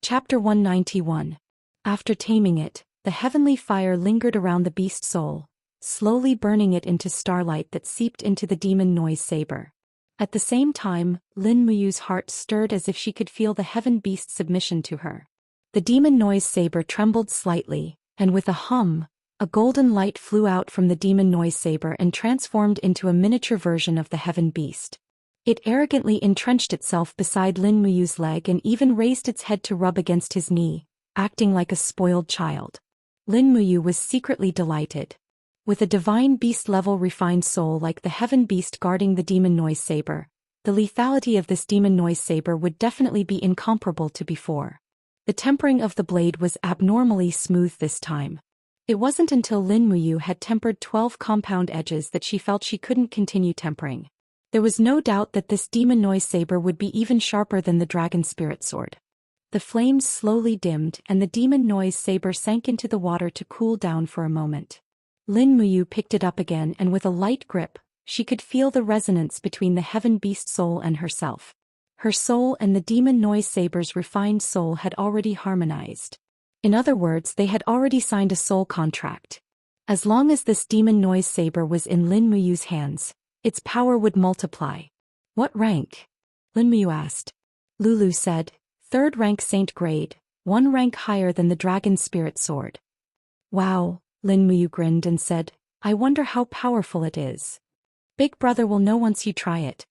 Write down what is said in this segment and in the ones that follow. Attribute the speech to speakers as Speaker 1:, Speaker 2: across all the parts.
Speaker 1: Chapter 191. After taming it, the heavenly fire lingered around the beast soul, slowly burning it into starlight that seeped into the demon noise saber. At the same time, Lin Muyu's heart stirred as if she could feel the heaven beast's submission to her. The demon noise saber trembled slightly, and with a hum, a golden light flew out from the demon noise saber and transformed into a miniature version of the heaven beast. It arrogantly entrenched itself beside Lin Muyu's leg and even raised its head to rub against his knee, acting like a spoiled child. Lin Muyu was secretly delighted. With a divine beast-level refined soul like the heaven beast guarding the demon noise saber, the lethality of this demon noise saber would definitely be incomparable to before. The tempering of the blade was abnormally smooth this time. It wasn't until Lin Muyu had tempered 12 compound edges that she felt she couldn't continue tempering. There was no doubt that this demon noise saber would be even sharper than the dragon spirit sword. The flames slowly dimmed and the demon noise saber sank into the water to cool down for a moment. Lin Muyu picked it up again and with a light grip, she could feel the resonance between the heaven beast soul and herself. Her soul and the demon noise saber's refined soul had already harmonized. In other words, they had already signed a soul contract. As long as this demon noise saber was in Lin Muyu's hands, its power would multiply. What rank? Lin Muyu asked. Lulu said, 3rd rank Saint grade, 1 rank higher than the dragon spirit sword. Wow, Lin Muyu grinned and said, I wonder how powerful it is. Big brother will know once you try it.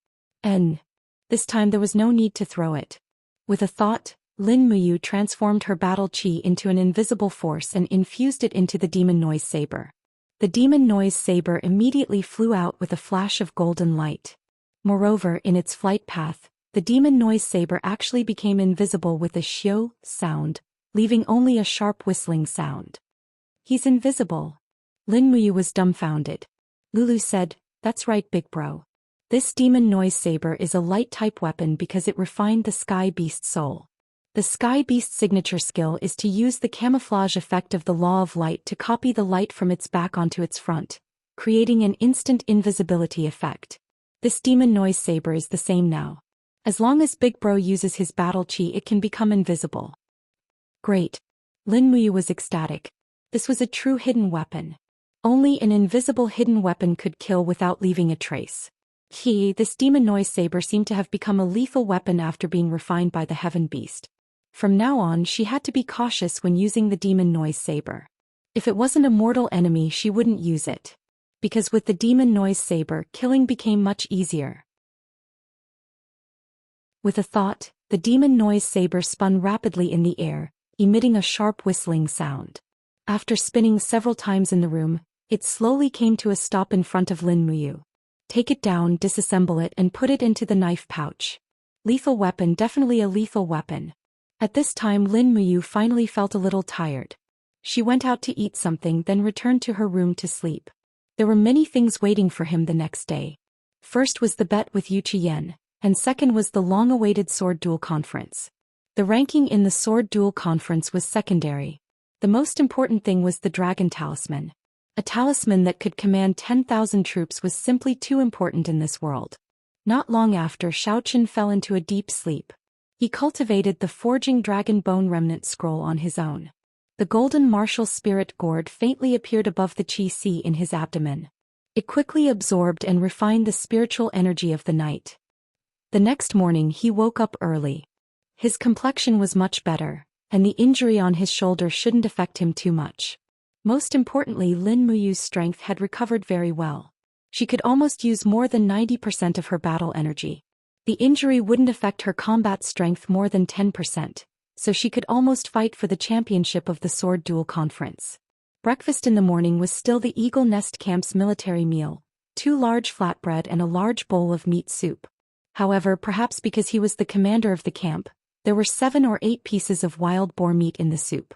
Speaker 1: This time there was no need to throw it. With a thought, Lin Muyu transformed her battle chi into an invisible force and infused it into the demon noise saber. The demon noise saber immediately flew out with a flash of golden light. Moreover, in its flight path, the demon noise saber actually became invisible with a xiu sound, leaving only a sharp whistling sound. He's invisible. Lin Muyu was dumbfounded. Lulu said, that's right, big bro. This demon noise saber is a light-type weapon because it refined the sky beast soul. The sky beast signature skill is to use the camouflage effect of the law of light to copy the light from its back onto its front, creating an instant invisibility effect. This demon noise saber is the same now. As long as Big Bro uses his battle chi, it can become invisible. Great. Lin Muyu was ecstatic. This was a true hidden weapon. Only an invisible hidden weapon could kill without leaving a trace. This demon noise saber seemed to have become a lethal weapon after being refined by the heaven beast. From now on, she had to be cautious when using the demon noise saber. If it wasn't a mortal enemy, she wouldn't use it. Because with the demon noise saber, killing became much easier. With a thought, the demon noise saber spun rapidly in the air, emitting a sharp whistling sound. After spinning several times in the room, it slowly came to a stop in front of Lin Muyu. Take it down, disassemble it and put it into the knife pouch. Lethal weapon, definitely a lethal weapon. At this time Lin Muyu finally felt a little tired. She went out to eat something then returned to her room to sleep. There were many things waiting for him the next day. First was the bet with Zhou Xian, and second was the long-awaited sword duel conference. The ranking in the sword duel conference was secondary. The most important thing was the dragon talisman. A talisman that could command 10,000 troops was simply too important in this world. Not long after, Xiaoqian fell into a deep sleep. He cultivated the forging dragon bone remnant scroll on his own. The golden martial spirit gourd faintly appeared above the chi sea in his abdomen. It quickly absorbed and refined the spiritual energy of the night. The next morning he woke up early. His complexion was much better, and the injury on his shoulder shouldn't affect him too much. Most importantly, Lin Muyu's strength had recovered very well. She could almost use more than 90% of her battle energy. The injury wouldn't affect her combat strength more than 10%, so she could almost fight for the championship of the sword duel conference. Breakfast in the morning was still the Eagle Nest Camp's military meal, 2 large flatbread and a large bowl of meat soup. However, perhaps because he was the commander of the camp, there were 7 or 8 pieces of wild boar meat in the soup.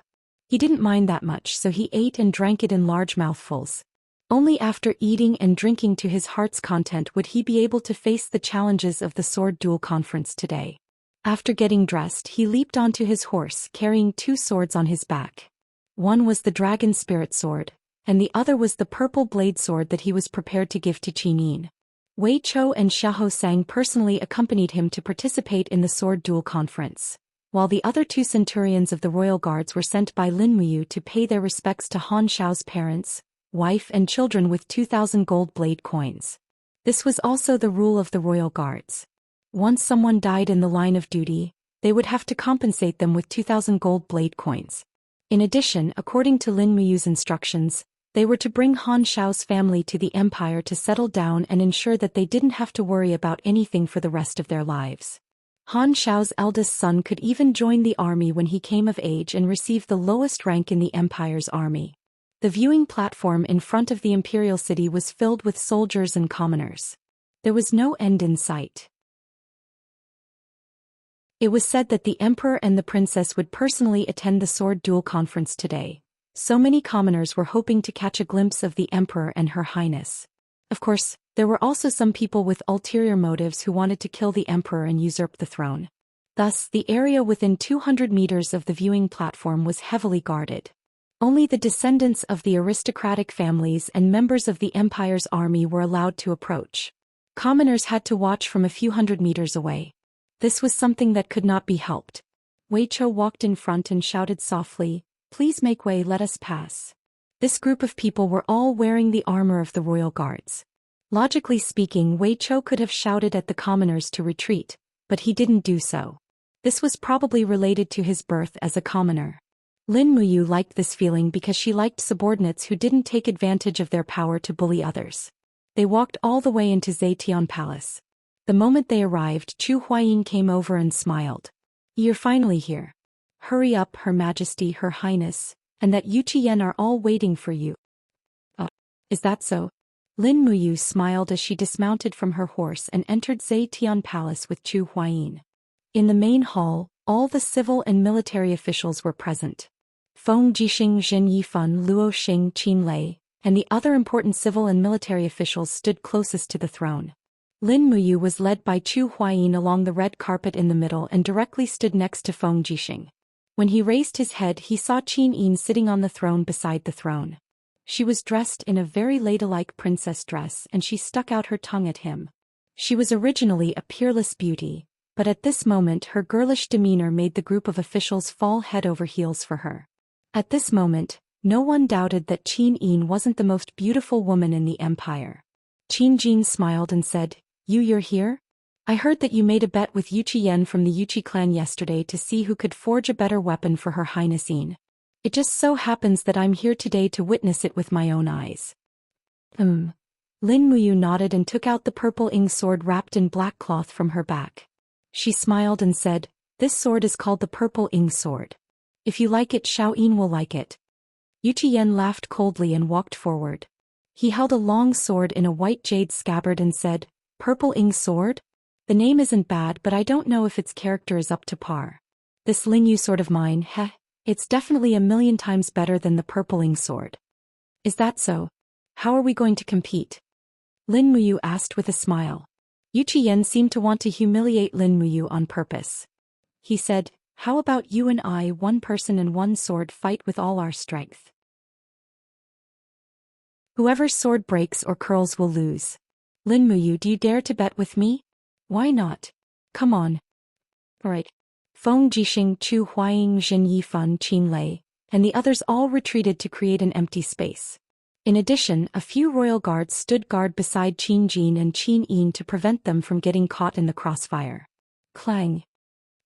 Speaker 1: He didn't mind that much, so he ate and drank it in large mouthfuls. Only after eating and drinking to his heart's content would he be able to face the challenges of the sword duel conference today. After getting dressed, he leaped onto his horse, carrying 2 swords on his back. One was the dragon spirit sword, and the other was the purple blade sword that he was prepared to give to Qinin. Wei Chou and Xiahou Sang personally accompanied him to participate in the sword duel conference. while the other 2 centurions of the royal guards were sent by Lin Muyu to pay their respects to Han Shao's parents, wife and children with 2,000 gold blade coins. This was also the rule of the royal guards. Once someone died in the line of duty, they would have to compensate them with 2,000 gold blade coins. In addition, according to Lin Muyu's instructions, they were to bring Han Shao's family to the empire to settle down and ensure that they didn't have to worry about anything for the rest of their lives. Han Shao's eldest son could even join the army when he came of age and receive the lowest rank in the empire's army. The viewing platform in front of the imperial city was filled with soldiers and commoners. There was no end in sight. It was said that the emperor and the princess would personally attend the sword duel conference today. So many commoners were hoping to catch a glimpse of the emperor and her highness. Of course, there were also some people with ulterior motives who wanted to kill the emperor and usurp the throne. Thus, the area within 200 meters of the viewing platform was heavily guarded. Only the descendants of the aristocratic families and members of the empire's army were allowed to approach. Commoners had to watch from a few hundred meters away. This was something that could not be helped. Wei Chou walked in front and shouted softly, "Please make way, let us pass." This group of people were all wearing the armor of the royal guards. Logically speaking, Wei Chou could have shouted at the commoners to retreat, but he didn't do so. This was probably related to his birth as a commoner. Lin Muyu liked this feeling because she liked subordinates who didn't take advantage of their power to bully others. They walked all the way into Zetian Palace. The moment they arrived, Chu Huayin came over and smiled. "You're finally here. Hurry up, Her Majesty, Her Highness, and that Yu Qian are all waiting for you." "Oh, is that so?" Lin Muyu smiled as she dismounted from her horse and entered Zetian Palace with Chu Huayin. In the main hall, all the civil and military officials were present. Feng Jixing, Zhen Yifan, Luo Xing, Qin Lei, and the other important civil and military officials stood closest to the throne. Lin Muyu was led by Chu Huayin along the red carpet in the middle and directly stood next to Feng Jixing. When he raised his head, he saw Qin Yin sitting on the throne beside the throne. She was dressed in a very ladylike princess dress and she stuck out her tongue at him. She was originally a peerless beauty, but at this moment her girlish demeanor made the group of officials fall head over heels for her. At this moment, no one doubted that Qin Yin wasn't the most beautiful woman in the empire. Qin Jin smiled and said, You're here? I heard that you made a bet with Yu Qian from the Yuqi clan yesterday to see who could forge a better weapon for Her Highness Yin. It just so happens that I'm here today to witness it with my own eyes." Lin Muyu nodded and took out the purple ing sword wrapped in black cloth from her back. She smiled and said, "This sword is called the purple ing sword. If you like it, Xiao Yin will like it." Yu Qian laughed coldly and walked forward. He held a long sword in a white jade scabbard and said, "Purple ing sword? The name isn't bad, but I don't know if its character is up to par. This Lingyu sword of mine, it's definitely 1,000,000 times better than the purple ing sword." "Is that so? How are we going to compete?" Lin Muyu asked with a smile. Yu Qian seemed to want to humiliate Lin Muyu on purpose. He said, "How about you and I, one person and one sword, fight with all our strength? Whoever's sword breaks or curls will lose. Lin Muyu, do you dare to bet with me? Why not? Come on." "Alright." Feng Jixing, Chu Huayin, Zhen Yifan, Qin Lei, and the others all retreated to create an empty space. In addition, a few royal guards stood guard beside Qin Jin and Qin Yin to prevent them from getting caught in the crossfire. Clang!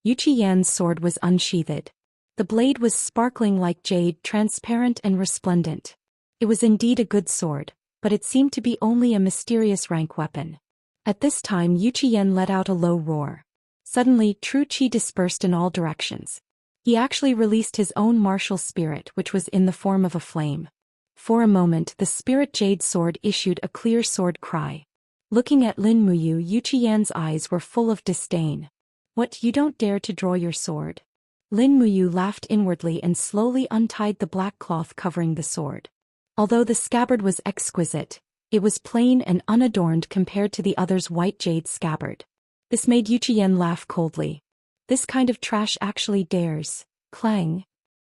Speaker 1: Yu Qian's sword was unsheathed. The blade was sparkling like jade, transparent and resplendent. It was indeed a good sword, but it seemed to be only a mysterious rank weapon. At this time Yu Qian let out a low roar. Suddenly, true qi dispersed in all directions. He actually released his own martial spirit, which was in the form of a flame. For a moment, the spirit jade sword issued a clear sword cry. Looking at Lin Muyu, Yu Qian's eyes were full of disdain. "What, you don't dare to draw your sword?" Lin Muyu laughed inwardly and slowly untied the black cloth covering the sword. Although the scabbard was exquisite, it was plain and unadorned compared to the other's white jade scabbard. This made Yu Qian laugh coldly. This kind of trash actually dares. Clang!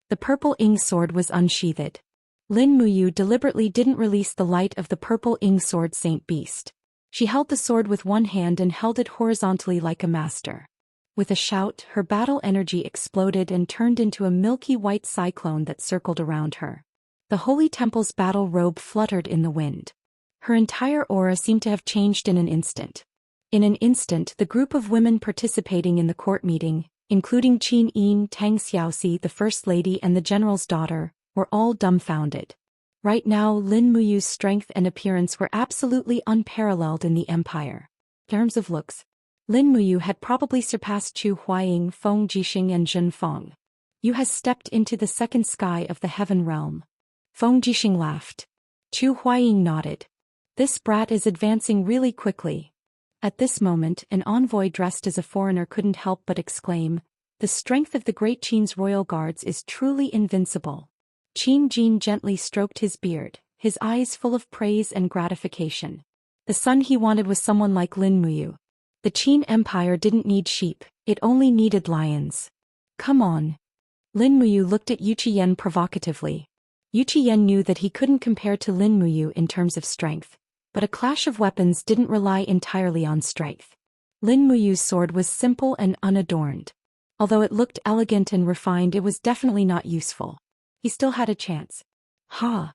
Speaker 1: The purple ing sword was unsheathed. Lin Muyu deliberately didn't release the light of the purple ing sword Saint Beast. She held the sword with one hand and held it horizontally like a master. With a shout, her battle energy exploded and turned into a milky white cyclone that circled around her. The Holy Temple's battle robe fluttered in the wind. Her entire aura seemed to have changed in an instant. In an instant, the group of women participating in the court meeting, including Qin Yin, Tang Xiaoxi, the First Lady and the General's daughter, were all dumbfounded. Right now, Lin Muyu's strength and appearance were absolutely unparalleled in the empire. In terms of looks, Lin Muyu had probably surpassed Chu Huaying, Feng Jixing and Zhen Feng. You has stepped into the second sky of the heaven realm. Feng Jixing laughed. Chu Huaying nodded. This brat is advancing really quickly. At this moment, an envoy dressed as a foreigner couldn't help but exclaim, the strength of the great Qin's royal guards is truly invincible. Qin Jin gently stroked his beard, his eyes full of praise and gratification. The son he wanted was someone like Lin Muyu. The Qin Empire didn't need sheep, it only needed lions. Come on. Lin Muyu looked at Yu Qian provocatively. Yu Qian knew that he couldn't compare to Lin Muyu in terms of strength, but a clash of weapons didn't rely entirely on strength. Lin Muyu's sword was simple and unadorned. Although it looked elegant and refined, it was definitely not useful. He still had a chance. Ha!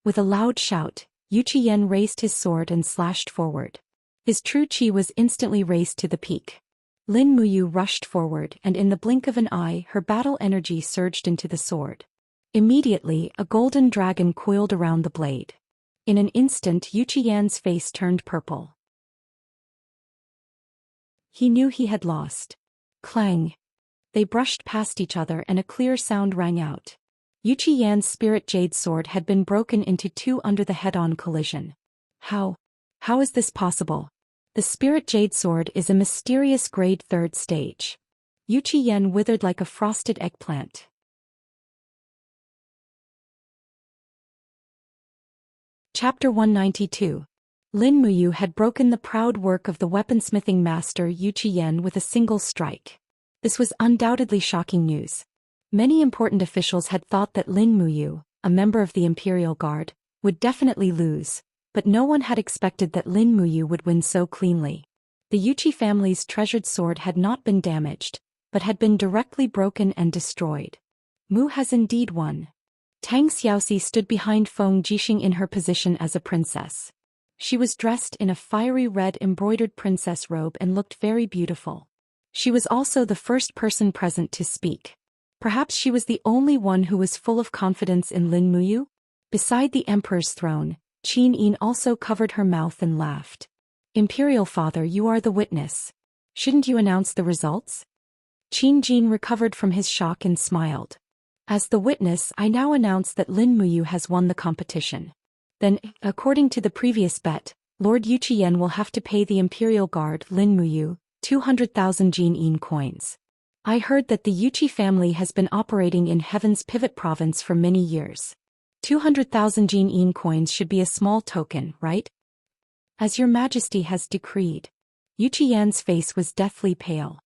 Speaker 1: With a loud shout, Yu Qian raised his sword and slashed forward. His true qi was instantly raised to the peak. Lin Muyu rushed forward and in the blink of an eye her battle energy surged into the sword. Immediately, a golden dragon coiled around the blade. In an instant Yu Qian's face turned purple. He knew he had lost. Clang! They brushed past each other and a clear sound rang out. Yu Qian's spirit jade sword had been broken into two under the head-on collision. How is this possible? The spirit jade sword is a mysterious grade 3rd stage. Yu Qian withered like a frosted eggplant. Chapter 192. Lin Muyu had broken the proud work of the weaponsmithing master Yu Qian with a single strike. This was undoubtedly shocking news. Many important officials had thought that Lin Muyu, a member of the Imperial Guard, would definitely lose, but no one had expected that Lin Muyu would win so cleanly. The Yuqi family's treasured sword had not been damaged, but had been directly broken and destroyed. Mu has indeed won. Tang Xiaoxi stood behind Feng Jixing in her position as a princess. She was dressed in a fiery red embroidered princess robe and looked very beautiful. She was also the first person present to speak. Perhaps she was the only one who was full of confidence in Lin Muyu? Beside the emperor's throne, Qin Yin also covered her mouth and laughed. Imperial father, you are the witness. Shouldn't you announce the results? Qin Jin recovered from his shock and smiled. As the witness, I now announce that Lin Muyu has won the competition. Then, according to the previous bet, Lord Yu Qian will have to pay the Imperial Guard Lin Muyu 200,000 Jin Yin coins. I heard that the Yuqi family has been operating in Heaven's Pivot Province for many years. 200,000 Jin Yin coins should be a small token, right? As your majesty has decreed. Yu Qian's face was deathly pale.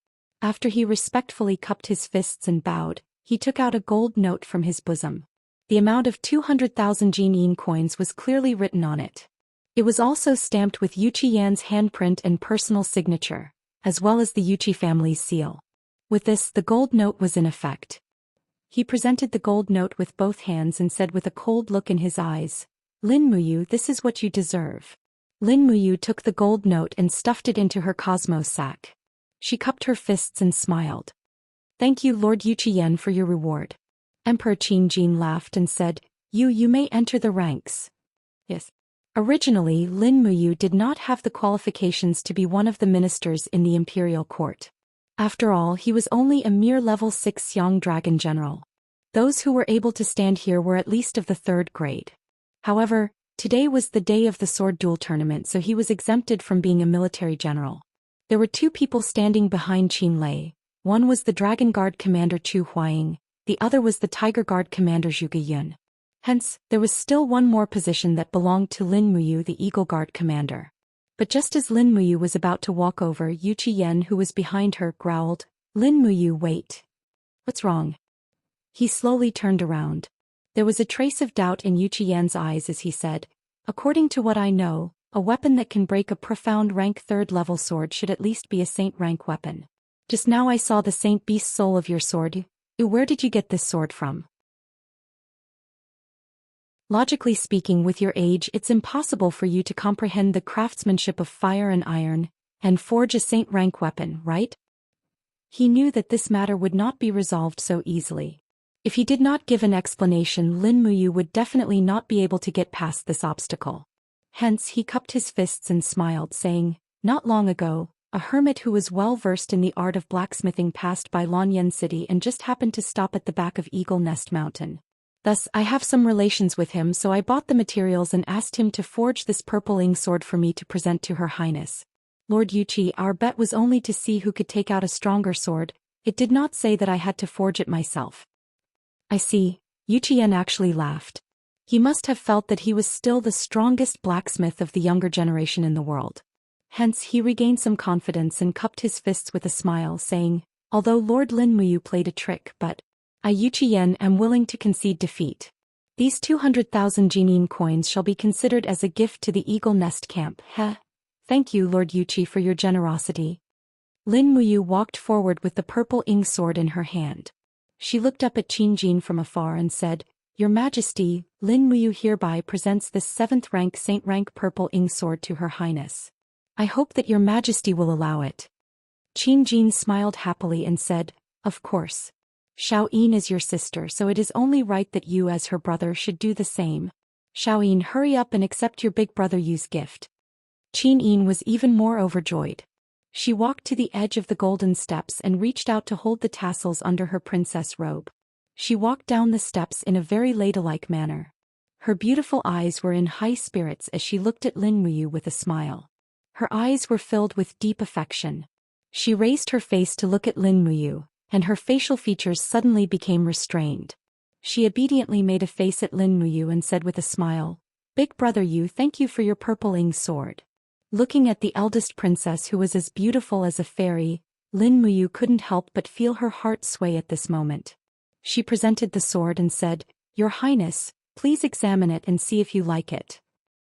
Speaker 1: After he respectfully cupped his fists and bowed, he took out a gold note from his bosom. The amount of 200,000 Jin Yin coins was clearly written on it. It was also stamped with Yu Qian's handprint and personal signature, as well as the Yuqi family's seal. With this, the gold note was in effect. He presented the gold note with both hands and said with a cold look in his eyes, Lin Muyu, this is what you deserve. Lin Muyu took the gold note and stuffed it into her cosmos sack. She cupped her fists and smiled. Thank you, Lord Yu Qian, for your reward. Emperor Qin Jin laughed and said, You may enter the ranks. Yes. Originally, Lin Muyu did not have the qualifications to be one of the ministers in the imperial court. After all, he was only a mere level 6 Xiang dragon general. Those who were able to stand here were at least of the 3rd grade. However, today was the day of the sword duel tournament, so he was exempted from being a military general. There were 2 people standing behind Qin Lei. One was the Dragon Guard commander Chu Huaying, the other was the Tiger Guard commander Zhu Xian. Hence, there was still one more position that belonged to Lin Muyu, the Eagle Guard commander. But just as Lin Muyu was about to walk over, Yu Qian, who was behind her, growled, Lin Muyu, wait. What's wrong? He slowly turned around. There was a trace of doubt in Yu Qian's eyes as he said, According to what I know, a weapon that can break a profound rank 3rd level sword should at least be a saint rank weapon. Just now I saw the Saint Beast soul of your sword. Where did you get this sword from? Logically speaking, with your age, it's impossible for you to comprehend the craftsmanship of fire and iron, and forge a saint rank weapon, right? He knew that this matter would not be resolved so easily. If he did not give an explanation, Lin Muyu would definitely not be able to get past this obstacle. Hence he cupped his fists and smiled, saying, "Not long ago, a hermit who was well versed in the art of blacksmithing passed by Lanyan City and just happened to stop at the back of Eagle Nest Mountain. Thus, I have some relations with him, so I bought the materials and asked him to forge this purple ing sword for me to present to Her Highness. Lord Yuchi, our bet was only to see who could take out a stronger sword. It did not say that I had to forge it myself." "I see." Yuchi-yen actually laughed. He must have felt that he was still the strongest blacksmith of the younger generation in the world. Hence he regained some confidence and cupped his fists with a smile, saying, "Although Lord Lin Muyu played a trick, but I, Yuchi-yen, am willing to concede defeat. These 200,000 Jinin coins shall be considered as a gift to the Eagle Nest camp." "Heh. Thank you, Lord Yuchi, for your generosity." Lin Muyu walked forward with the purple ing sword in her hand. She looked up at Qin Jin from afar and said, "Your Majesty, Lin Muyu hereby presents this 7th rank saint rank purple ing sword to Her Highness. I hope that your Majesty will allow it." Qin Jin smiled happily and said, "Of course. Xiaoyin is your sister, so it is only right that you as her brother should do the same. Xiaoyin, hurry up and accept your big brother Yu's gift." Qin Yin was even more overjoyed. She walked to the edge of the golden steps and reached out to hold the tassels under her princess robe. She walked down the steps in a very ladylike manner. Her beautiful eyes were in high spirits as she looked at Lin Muyu with a smile. Her eyes were filled with deep affection. She raised her face to look at Lin Muyu, and her facial features suddenly became restrained. She obediently made a face at Lin Muyu and said with a smile, "Big brother Yu, thank you for your purple ing sword." Looking at the eldest princess who was as beautiful as a fairy, Lin Muyu couldn't help but feel her heart sway at this moment. She presented the sword and said, "Your Highness, please examine it and see if you like it."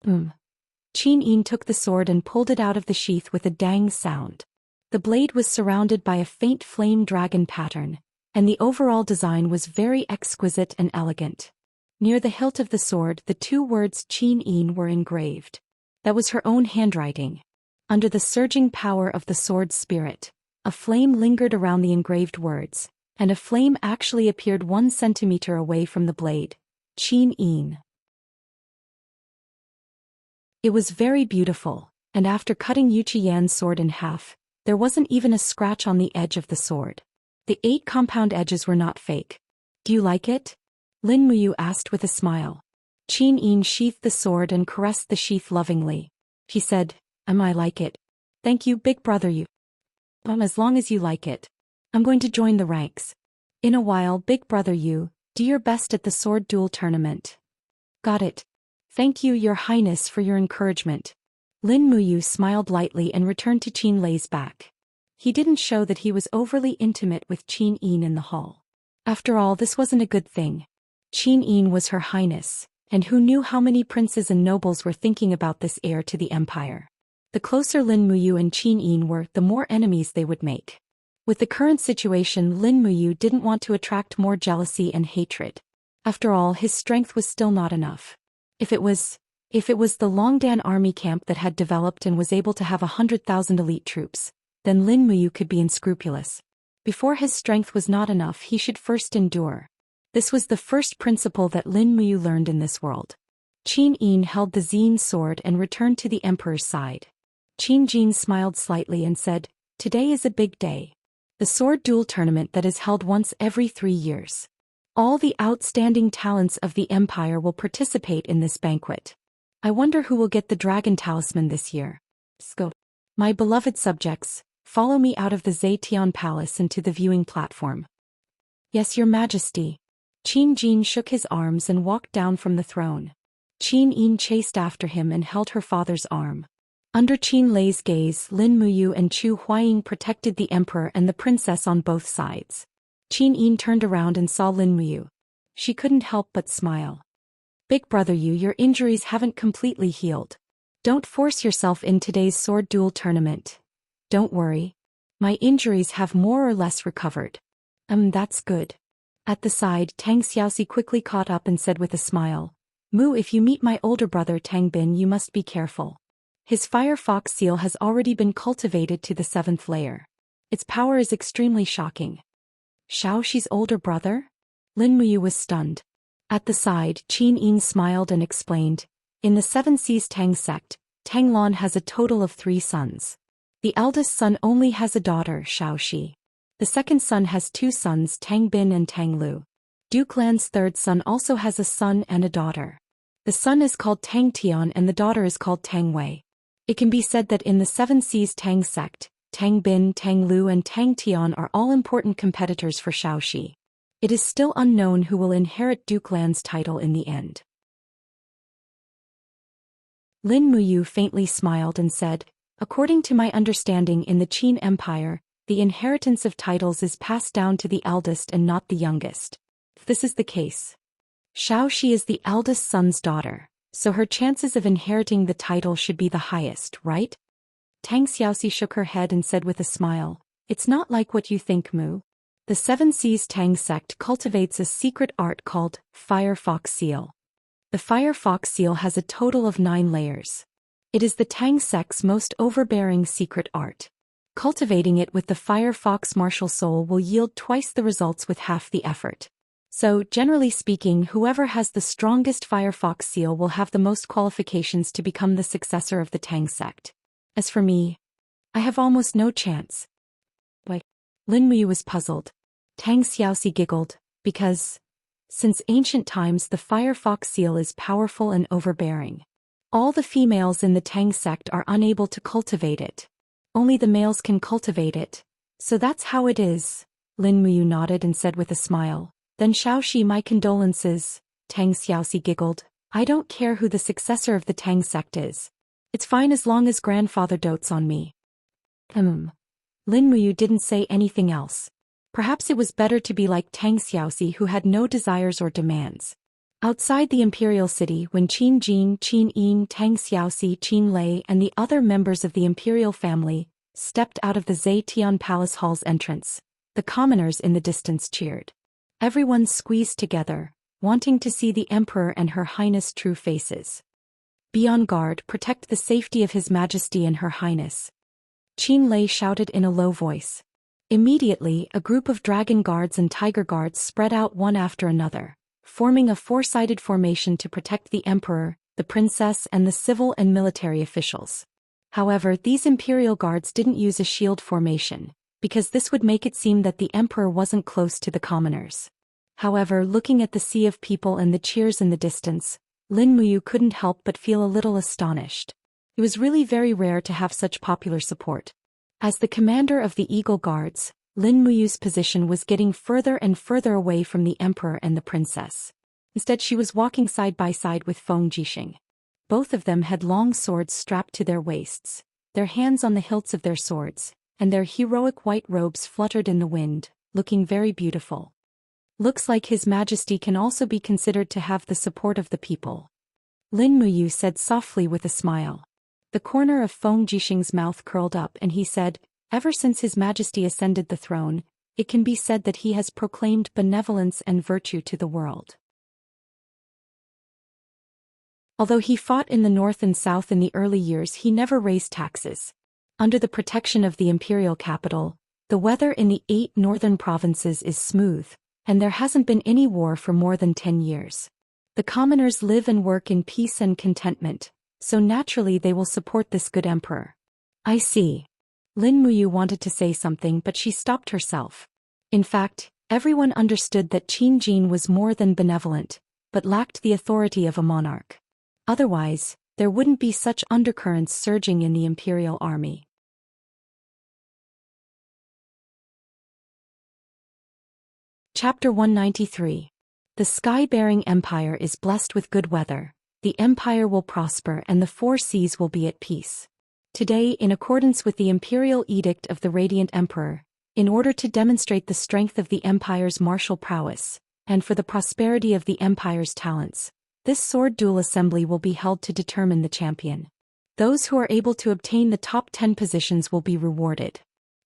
Speaker 1: Qin Yin took the sword and pulled it out of the sheath with a dang sound. The blade was surrounded by a faint flame dragon pattern, and the overall design was very exquisite and elegant. Near the hilt of the sword, the 2 words Qin Yin were engraved. That was her own handwriting. Under the surging power of the sword's spirit, a flame lingered around the engraved words, and a flame actually appeared 1 centimeter away from the blade. Qin Yin. It was very beautiful, and after cutting Yuchi-yan's sword in half, there wasn't even a scratch on the edge of the sword. The 8 compound edges were not fake. "Do you like it?" Lin Muyu asked with a smile. Qin Yin sheathed the sword and caressed the sheath lovingly. She said, I like it. Thank you, big brother Yu. As long as you like it. I'm going to join the ranks. In a while, big brother Yu, do your best at the sword duel tournament." "Got it. Thank you, Your Highness, for your encouragement." Lin Muyu smiled lightly and returned to Qin Lei's back. He didn't show that he was overly intimate with Qin Yin in the hall. After all, this wasn't a good thing. Qin Yin was Her Highness, and who knew how many princes and nobles were thinking about this heir to the empire. The closer Lin Muyu and Qin Yin were, the more enemies they would make. With the current situation, Lin Muyu didn't want to attract more jealousy and hatred. After all, his strength was still not enough. If it was the Longdan army camp that had developed and was able to have 100,000 elite troops, then Lin Muyu could be unscrupulous. Before his strength was not enough, he should first endure. This was the first principle that Lin Muyu learned in this world. Qin Yin held the Xin sword and returned to the emperor's side. Qin Jin smiled slightly and said, "Today is a big day. The sword duel tournament that is held once every 3 years. All the outstanding talents of the empire will participate in this banquet. I wonder who will get the dragon talisman this year. Go. My beloved subjects, follow me out of the Zetian Palace into the viewing platform." "Yes, Your Majesty." Qin Jin shook his arms and walked down from the throne. Qin Yin chased after him and held her father's arm. Under Qin Lei's gaze, Lin Muyu and Chu Huaying protected the emperor and the princess on both sides. Qin Yin turned around and saw Lin Muyu. She couldn't help but smile. "Big brother Yu, your injuries haven't completely healed. Don't force yourself in today's sword duel tournament. Don't worry. My injuries have more or less recovered. That's good. At the side, Tang Xiaoxi quickly caught up and said with a smile, Mu, if you meet my older brother Tang Bin, you must be careful. His fire fox seal has already been cultivated to the 7th layer. Its power is extremely shocking. Xiaoxi's older brother? Lin Muyu was stunned. At the side, Qin Yin smiled and explained, in the 7 Seas Tang sect, Tang Lan has a total of 3 sons. The eldest son only has a daughter, Xiaoxi. The second son has 2 sons, Tang Bin and Tang Lu. Duke Lan's third son also has a son and a daughter. The son is called Tang Tian and the daughter is called Tang Wei. It can be said that in the 7 Seas Tang sect, Tang Bin, Tang Lu and Tang Tian are all important competitors for Xiaoxi. It is still unknown who will inherit Duke Lan's title in the end. Lin Muyu faintly smiled and said, according to my understanding in the Qin Empire, the inheritance of titles is passed down to the eldest and not the youngest. If this is the case, Xiaoxi is the eldest son's daughter, so her chances of inheriting the title should be the highest, right? Tang Xiaoxi shook her head and said with a smile, it's not like what you think, Mu. The 7 Seas Tang sect cultivates a secret art called Fire Fox Seal. The Fire Fox Seal has a total of 9 layers. It is the Tang sect's most overbearing secret art. Cultivating it with the Fire Fox martial soul will yield twice the results with half the effort. So, generally speaking, whoever has the strongest Fire Fox seal will have the most qualifications to become the successor of the Tang sect. As for me, I have almost no chance. Why? Lin Muyu was puzzled. Tang Xiaoxi giggled, because, since ancient times the Fire Fox seal is powerful and overbearing. All the females in the Tang sect are unable to cultivate it. Only the males can cultivate it. So that's how it is. Lin Muyu nodded and said with a smile, then Xiaoxi, my condolences. Tang Xiaoxi giggled, I don't care who the successor of the Tang sect is. It's fine as long as grandfather dotes on me. Lin Muyu didn't say anything else. Perhaps it was better to be like Tang Xiaoxi, who had no desires or demands. Outside the imperial city, when Qin Jin, Qin Yin, Tang Xiaoxi, Qin Lei and the other members of the imperial family stepped out of the Zetian Palace Hall's entrance, the commoners in the distance cheered. Everyone squeezed together, wanting to see the emperor and her highness' true faces. Be on guard, protect the safety of his majesty and her highness. Qin Lei shouted in a low voice. Immediately, a group of dragon guards and tiger guards spread out one after another, forming a 4-sided formation to protect the emperor, the princess and the civil and military officials. However, these imperial guards didn't use a shield formation, because this would make it seem that the emperor wasn't close to the commoners. However, looking at the sea of people and the cheers in the distance, Lin Muyu couldn't help but feel a little astonished. It was really very rare to have such popular support. As the commander of the Eagle Guards, Lin Muyu's position was getting further and further away from the emperor and the princess. Instead, she was walking side by side with Feng Jixing. Both of them had long swords strapped to their waists, their hands on the hilts of their swords, and their heroic white robes fluttered in the wind, looking very beautiful. Looks like His Majesty can also be considered to have the support of the people. Lin Muyu said softly with a smile. The corner of Feng Jixing's mouth curled up and he said, ever since His Majesty ascended the throne, it can be said that he has proclaimed benevolence and virtue to the world. Although he fought in the north and south in the early years, he never raised taxes. Under the protection of the imperial capital, the weather in the 8 northern provinces is smooth, and there hasn't been any war for more than 10 years. The commoners live and work in peace and contentment, so naturally they will support this good emperor. I see. Lin Muyu wanted to say something but she stopped herself. In fact, everyone understood that Qin Jin was more than benevolent, but lacked the authority of a monarch. Otherwise, there wouldn't be such undercurrents surging in the imperial army. Chapter 193. The sky-bearing empire is blessed with good weather. The empire will prosper and the 4 seas will be at peace. Today, in accordance with the imperial edict of the Radiant Emperor, in order to demonstrate the strength of the empire's martial prowess, and for the prosperity of the empire's talents, this sword duel assembly will be held to determine the champion. Those who are able to obtain the top 10 positions will be rewarded.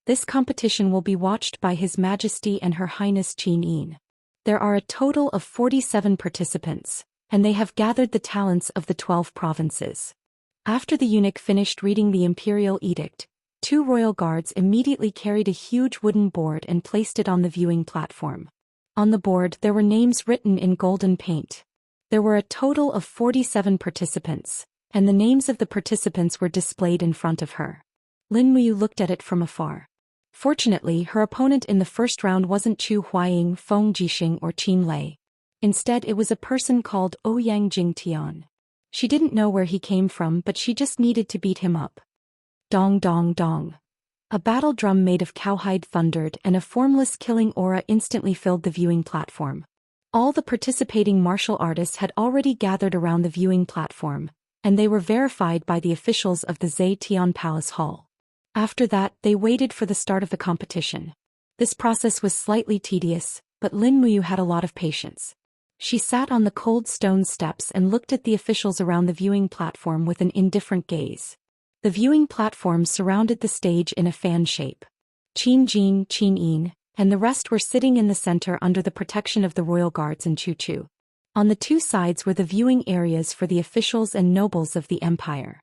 Speaker 1: This competition will be watched by His Majesty and Her Highness Qin Yin. There are a total of 47 participants, and they have gathered the talents of the 12 provinces. After the eunuch finished reading the imperial edict, 2 royal guards immediately carried a huge wooden board and placed it on the viewing platform. On the board there were names written in golden paint. There were a total of 47 participants, and the names of the participants were displayed in front of her. Lin Muyu looked at it from afar. Fortunately, her opponent in the first round wasn't Zhu Huaying, Feng Jixing or Qin Lei. Instead it was a person called Ouyang Jingtian. She didn't know where he came from, but she just needed to beat him up. Dong dong dong. A battle drum made of cowhide thundered and a formless killing aura instantly filled the viewing platform. All the participating martial artists had already gathered around the viewing platform, and they were verified by the officials of the Zetian Palace Hall. After that, they waited for the start of the competition. This process was slightly tedious, but Lin Muyu had a lot of patience. She sat on the cold stone steps and looked at the officials around the viewing platform with an indifferent gaze. The viewing platform surrounded the stage in a fan shape. Qin Jin, Qin Yin, and the rest were sitting in the center under the protection of the royal guards and Chu Chu. On the 2 sides were the viewing areas for the officials and nobles of the empire.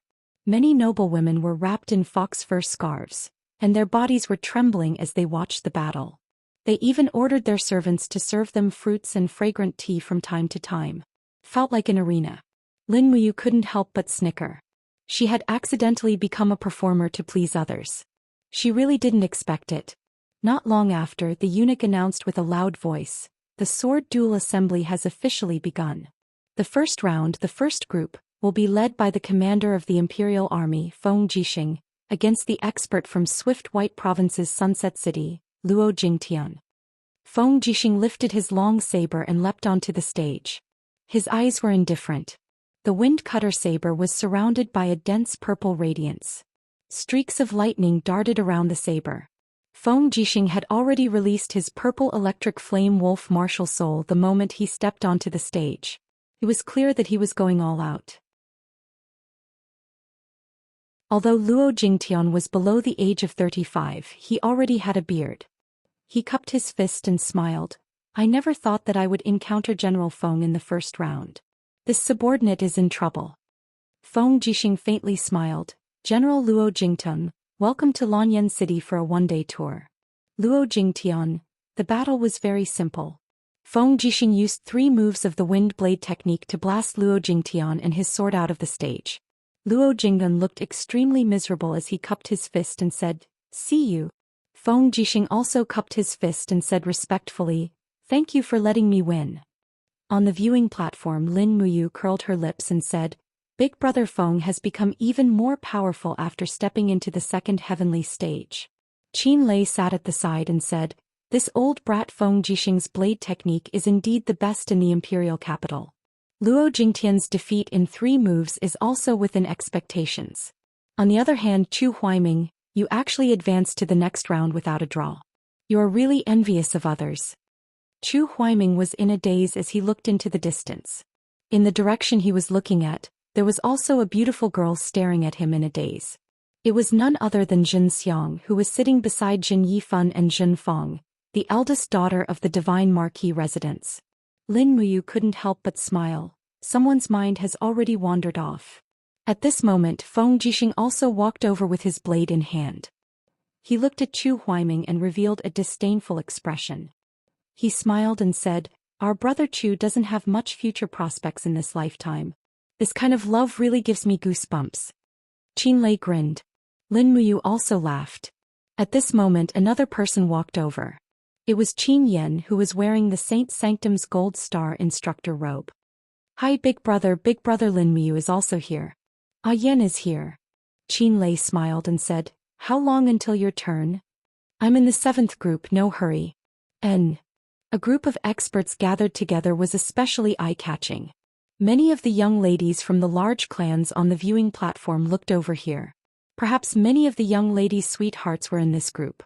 Speaker 1: Many noblewomen were wrapped in fox fur scarves, and their bodies were trembling as they watched the battle. They even ordered their servants to serve them fruits and fragrant tea from time to time. Felt like an arena. Lin Muyu couldn't help but snicker. She had accidentally become a performer to please others. She really didn't expect it. Not long after, the eunuch announced with a loud voice, "The sword duel assembly has officially begun. The first round, the first group, will be led by the commander of the Imperial Army, Feng Jixing, against the expert from Swift White Province's Sunset City, Luo Jingtian." Feng Jixing lifted his long saber and leapt onto the stage. His eyes were indifferent. The wind cutter saber was surrounded by a dense purple radiance. Streaks of lightning darted around the saber. Feng Jixing had already released his purple electric flame wolf martial soul the moment he stepped onto the stage. It was clear that he was going all out. Although Luo Jingtian was below the age of 35, he already had a beard. He cupped his fist and smiled. "I never thought that I would encounter General Feng in the first round. This subordinate is in trouble." Feng Jixing faintly smiled. "General Luo Jingtian, welcome to Lanyan City for a one-day tour." Luo Jingtian. The battle was very simple. Feng Jixing used 3 moves of the wind blade technique to blast Luo Jingtian and his sword out of the stage. Luo Jingtian looked extremely miserable as he cupped his fist and said, "See you." Feng Jixing also cupped his fist and said respectfully, "Thank you for letting me win." On the viewing platform, Lin Muyu curled her lips and said, "Big Brother Feng has become even more powerful after stepping into the second heavenly stage." Qin Lei sat at the side and said, "This old brat Feng Jixing's blade technique is indeed the best in the imperial capital. Luo Jingtian's defeat in 3 moves is also within expectations. On the other hand, Zhu Huaiming, you actually advanced to the next round without a draw. You're really envious of others." Zhu Huaiming was in a daze as he looked into the distance. In the direction he was looking at, there was also a beautiful girl staring at him in a daze. It was none other than Xianxia, who was sitting beside Jin Yifan and Jin Feng, the eldest daughter of the Divine Marquis residence. Lin Muyu couldn't help but smile. Someone's mind has already wandered off. At this moment, Feng Jixing also walked over with his blade in hand. He looked at Zhu Huaiming and revealed a disdainful expression. He smiled and said, "Our brother Chu doesn't have much future prospects in this lifetime. This kind of love really gives me goosebumps." Qin Lei grinned. Lin Muyu also laughed. At this moment, another person walked over. It was Qin Yan, who was wearing the Saint Sanctum's gold star instructor robe. "Hi Big Brother Lin Muyu is also here." "Ah Yan is here." Qin Lei smiled and said, "How long until your turn?" "I'm in the 7th group, no hurry." A group of experts gathered together was especially eye-catching. Many of the young ladies from the large clans on the viewing platform looked over here. Perhaps many of the young ladies' sweethearts were in this group.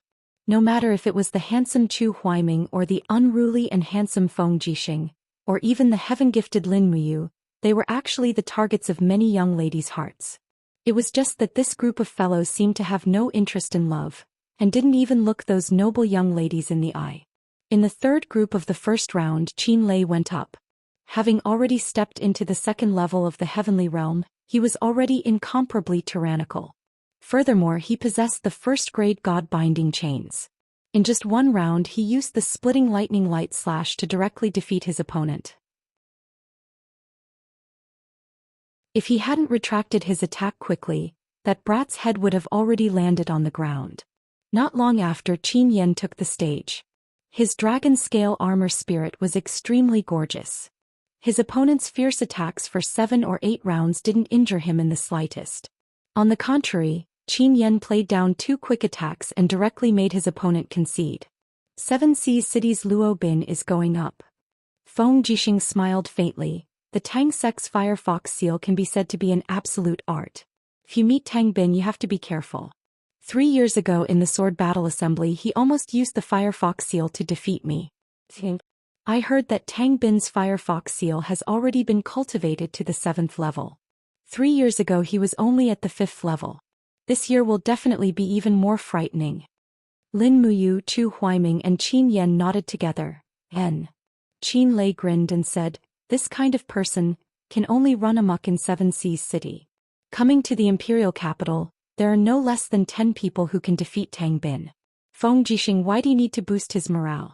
Speaker 1: No matter if it was the handsome Zhu Huaiming or the unruly and handsome Feng Jixing, or even the heaven-gifted Lin Muyu, they were actually the targets of many young ladies' hearts. It was just that this group of fellows seemed to have no interest in love, and didn't even look those noble young ladies in the eye. In the third group of the first round, Qianlei went up. Having already stepped into the second level of the heavenly realm, he was already incomparably tyrannical. Furthermore, he possessed the first-grade god-binding chains. In just one round, he used the splitting lightning light slash to directly defeat his opponent. If he hadn't retracted his attack quickly, that brat's head would have already landed on the ground. Not long after, Qin Yan took the stage. His dragon-scale armor spirit was extremely gorgeous. His opponent's fierce attacks for 7 or 8 rounds didn't injure him in the slightest. On the contrary, Qin Yan played down 2 quick attacks and directly made his opponent concede. 7 Seas City's Luo Bin is going up. Feng Jixing smiled faintly. The Tang Sec's Firefox seal can be said to be an absolute art. If you meet Tang Bin, you have to be careful. 3 years ago in the Sword Battle Assembly, he almost used the Firefox seal to defeat me. I heard that Tang Bin's Firefox seal has already been cultivated to the 7th level. 3 years ago he was only at the 5th level. This year will definitely be even more frightening. Lin Muyu, Chu Huaiming and Qin Yan nodded together. Qianlei grinned and said, "This kind of person can only run amok in 7 Seas City. Coming to the imperial capital, there are no less than 10 people who can defeat Tang Bin. Feng Jixing, why do you need to boost his morale?"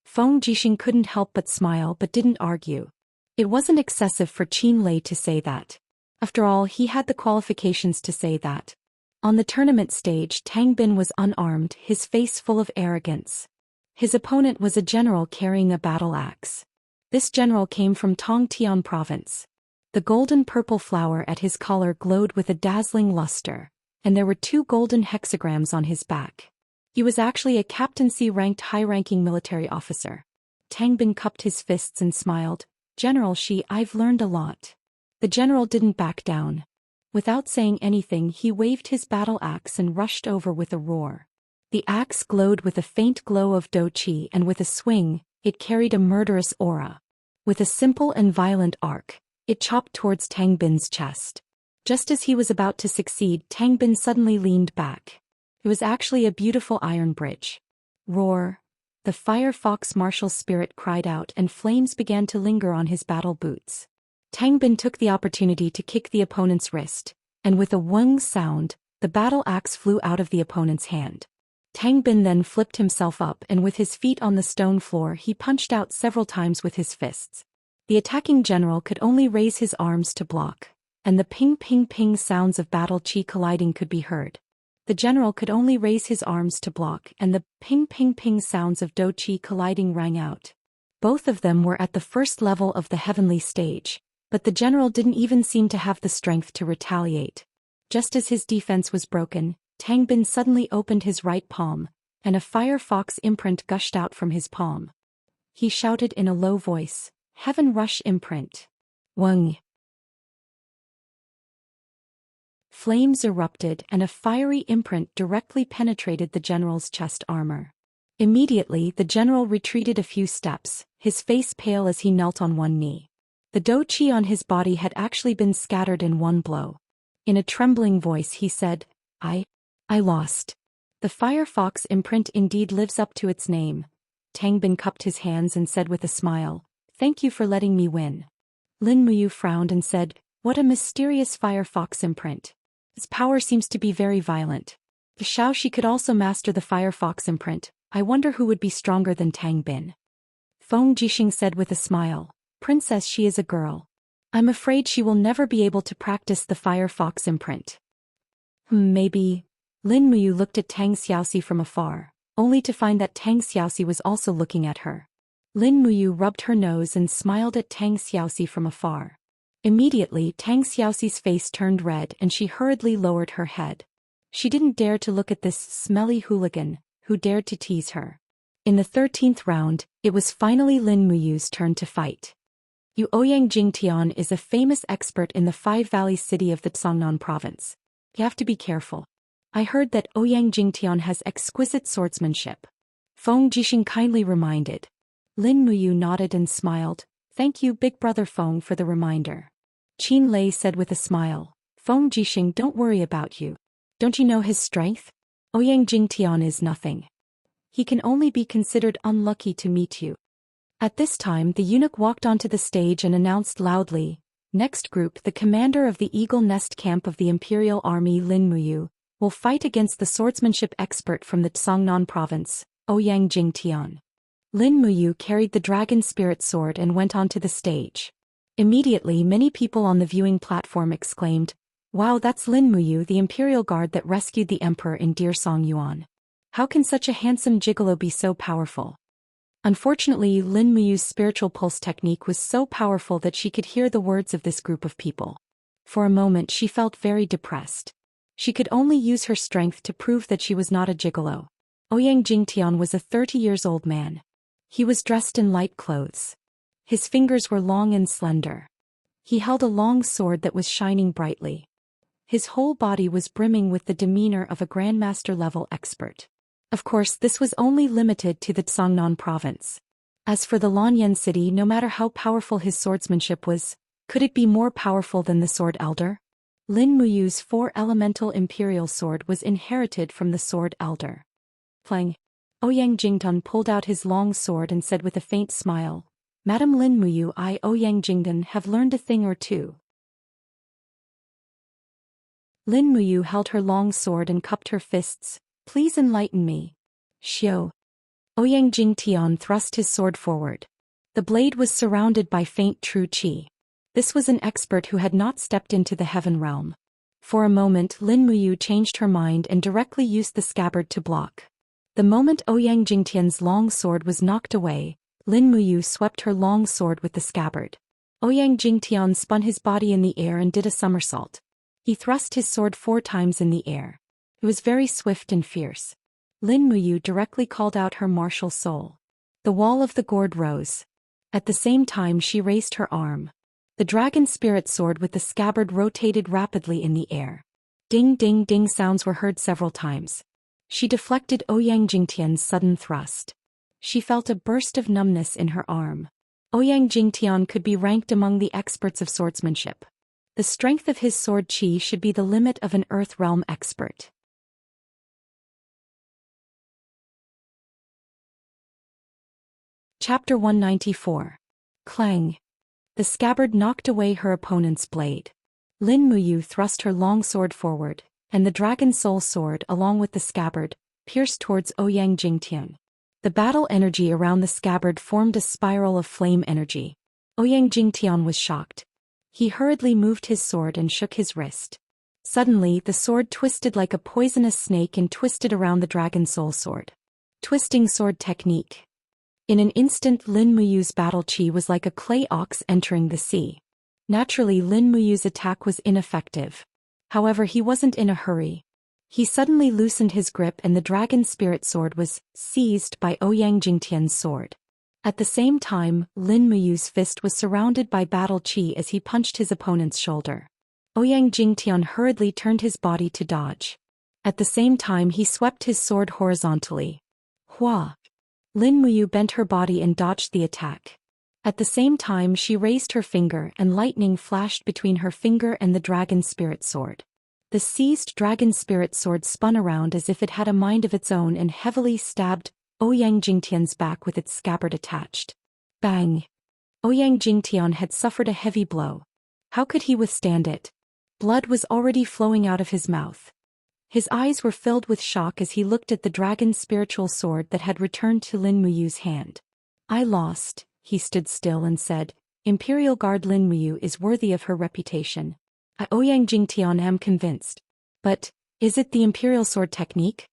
Speaker 1: Feng Jixing couldn't help but smile but didn't argue. It wasn't excessive for Qianlei to say that. After all, he had the qualifications to say that. On the tournament stage, Tang Bin was unarmed, his face full of arrogance. His opponent was a general carrying a battle axe. This general came from Tongtian province. The golden-purple flower at his collar glowed with a dazzling luster, and there were 2 golden hexagrams on his back. He was actually a captaincy-ranked high-ranking military officer. Tang Bin cupped his fists and smiled. "General Shi, I've learned a lot." The general didn't back down. Without saying anything, he waved his battle axe and rushed over with a roar. The axe glowed with a faint glow of dou qi, and with a swing, it carried a murderous aura. With a simple and violent arc, it chopped towards Tang Bin's chest. Just as he was about to succeed, Tang Bin suddenly leaned back. It was actually a beautiful iron bridge. Roar! The Firefox martial spirit cried out, and flames began to linger on his battle boots. Tang Bin took the opportunity to kick the opponent's wrist, and with a whang sound, the battle axe flew out of the opponent's hand. Tang Bin then flipped himself up, and with his feet on the stone floor he punched out several times with his fists. The attacking general could only raise his arms to block, and the ping-ping-ping sounds of battle chi colliding could be heard. The general could only raise his arms to block, and the ping-ping-ping sounds of dou qi colliding rang out. Both of them were at the first level of the heavenly stage, but the general didn't even seem to have the strength to retaliate. Just as his defense was broken, Tang Bin suddenly opened his right palm, and a Firefox imprint gushed out from his palm. He shouted in a low voice, "Heaven Rush imprint." Whang! Flames erupted, and a fiery imprint directly penetrated the general's chest armor. Immediately, the general retreated a few steps, his face pale as he knelt on one knee. The dou qi on his body had actually been scattered in one blow. In a trembling voice he said, I lost. The Firefox imprint indeed lives up to its name. Tang Bin cupped his hands and said with a smile, "Thank you for letting me win." Lin Muyu frowned and said, "What a mysterious Firefox imprint. Its power seems to be very violent. If Xiaoxi could also master the Firefox imprint, I wonder who would be stronger than Tang Bin." Feng Jixing said with a smile, "Princess, she is a girl. I'm afraid she will never be able to practice the Firefox imprint." Maybe. Lin Muyu looked at Tang Xiaoxi from afar, only to find that Tang Xiaoxi was also looking at her. Lin Muyu rubbed her nose and smiled at Tang Xiaoxi from afar. Immediately, Tang Xiaoxi's face turned red and she hurriedly lowered her head. She didn't dare to look at this smelly hooligan, who dared to tease her. In the 13th round, it was finally Lin Muyu's turn to fight. Yu Ouyang Jingtian is a famous expert in the Five Valleys city of the Tsangnan province. You have to be careful. I heard that Ouyang Jingtian has exquisite swordsmanship. Feng Jixing kindly reminded. Lin Muyu nodded and smiled. "Thank you, big brother Feng, for the reminder." Qianlei said with a smile, "Feng Jixing, don't worry about you. Don't you know his strength? Ouyang Jingtian is nothing. He can only be considered unlucky to meet you. At this time the eunuch walked onto the stage and announced loudly, "Next group, the commander of the Eagle Nest camp of the Imperial Army Lin Muyu, will fight against the swordsmanship expert from the Tsangnan province, Ouyang Jingtian." Lin Muyu carried the dragon spirit sword and went onto the stage. Immediately many people on the viewing platform exclaimed, "Wow, that's Lin Muyu, the Imperial Guard that rescued the Emperor in Deersong Yuan. How can such a handsome gigolo be so powerful?" Unfortunately, Lin Muyu's spiritual pulse technique was so powerful that she could hear the words of this group of people. For a moment she felt very depressed. She could only use her strength to prove that she was not a gigolo. Ouyang Jingtian was a 30-year-old man. He was dressed in light clothes. His fingers were long and slender. He held a long sword that was shining brightly. His whole body was brimming with the demeanor of a grandmaster-level expert. Of course, this was only limited to the Tsangnan province. As for the Lanyan city, no matter how powerful his swordsmanship was, could it be more powerful than the Sword Elder? Lin Muyu's 4-elemental imperial sword was inherited from the Sword Elder. Plang. Ouyang Jingtian pulled out his long sword and said with a faint smile, "Madam Lin Muyu, I, Ouyang Jingtian, have learned a thing or two." Lin Muyu held her long sword and cupped her fists. "Please enlighten me." Xiao. Ouyang Jingtian thrust his sword forward. The blade was surrounded by faint true qi. This was an expert who had not stepped into the heaven realm. For a moment Lin Muyu changed her mind and directly used the scabbard to block. The moment Ouyang Jingtian's long sword was knocked away, Lin Muyu swept her long sword with the scabbard. Ouyang Jingtian spun his body in the air and did a somersault. He thrust his sword 4 times in the air. It was very swift and fierce. Lin Muyu directly called out her martial soul. The wall of the gourd rose. At the same time she raised her arm. The dragon spirit sword with the scabbard rotated rapidly in the air. Ding ding ding sounds were heard several times. She deflected Ouyang Jingtian's sudden thrust. She felt a burst of numbness in her arm. Ouyang Jingtian could be ranked among the experts of swordsmanship. The strength of his sword qi should be the limit of an earth realm expert. Chapter 194. Clang. The scabbard knocked away her opponent's blade. Lin Muyu thrust her long sword forward, and the dragon soul sword along with the scabbard pierced towards Ouyang Jingtian. The battle energy around the scabbard formed a spiral of flame energy. Ouyang Jingtian was shocked. He hurriedly moved his sword and shook his wrist. Suddenly the sword twisted like a poisonous snake and twisted around the dragon soul sword. Twisting sword technique. In an instant Lin Muyu's battle qi was like a clay ox entering the sea. Naturally Lin Muyu's attack was ineffective. However, he wasn't in a hurry. He suddenly loosened his grip and the dragon spirit sword was seized by Ouyang Jingtian's sword. At the same time, Lin Muyu's fist was surrounded by battle qi as he punched his opponent's shoulder. Ouyang Jingtian hurriedly turned his body to dodge. At the same time he swept his sword horizontally. Hua! Lin Muyu bent her body and dodged the attack. At the same time she raised her finger and lightning flashed between her finger and the dragon spirit sword. The seized dragon spirit sword spun around as if it had a mind of its own and heavily stabbed Ouyang Jingtian's back with its scabbard attached. Bang! Ouyang Jingtian had suffered a heavy blow. How could he withstand it? Blood was already flowing out of his mouth. His eyes were filled with shock as he looked at the dragon's spiritual sword that had returned to Lin Muyu's hand. "I lost," he stood still and said, "Imperial Guard Lin Muyu is worthy of her reputation. I Ouyang Jingtian am convinced. But, is it the imperial sword technique?"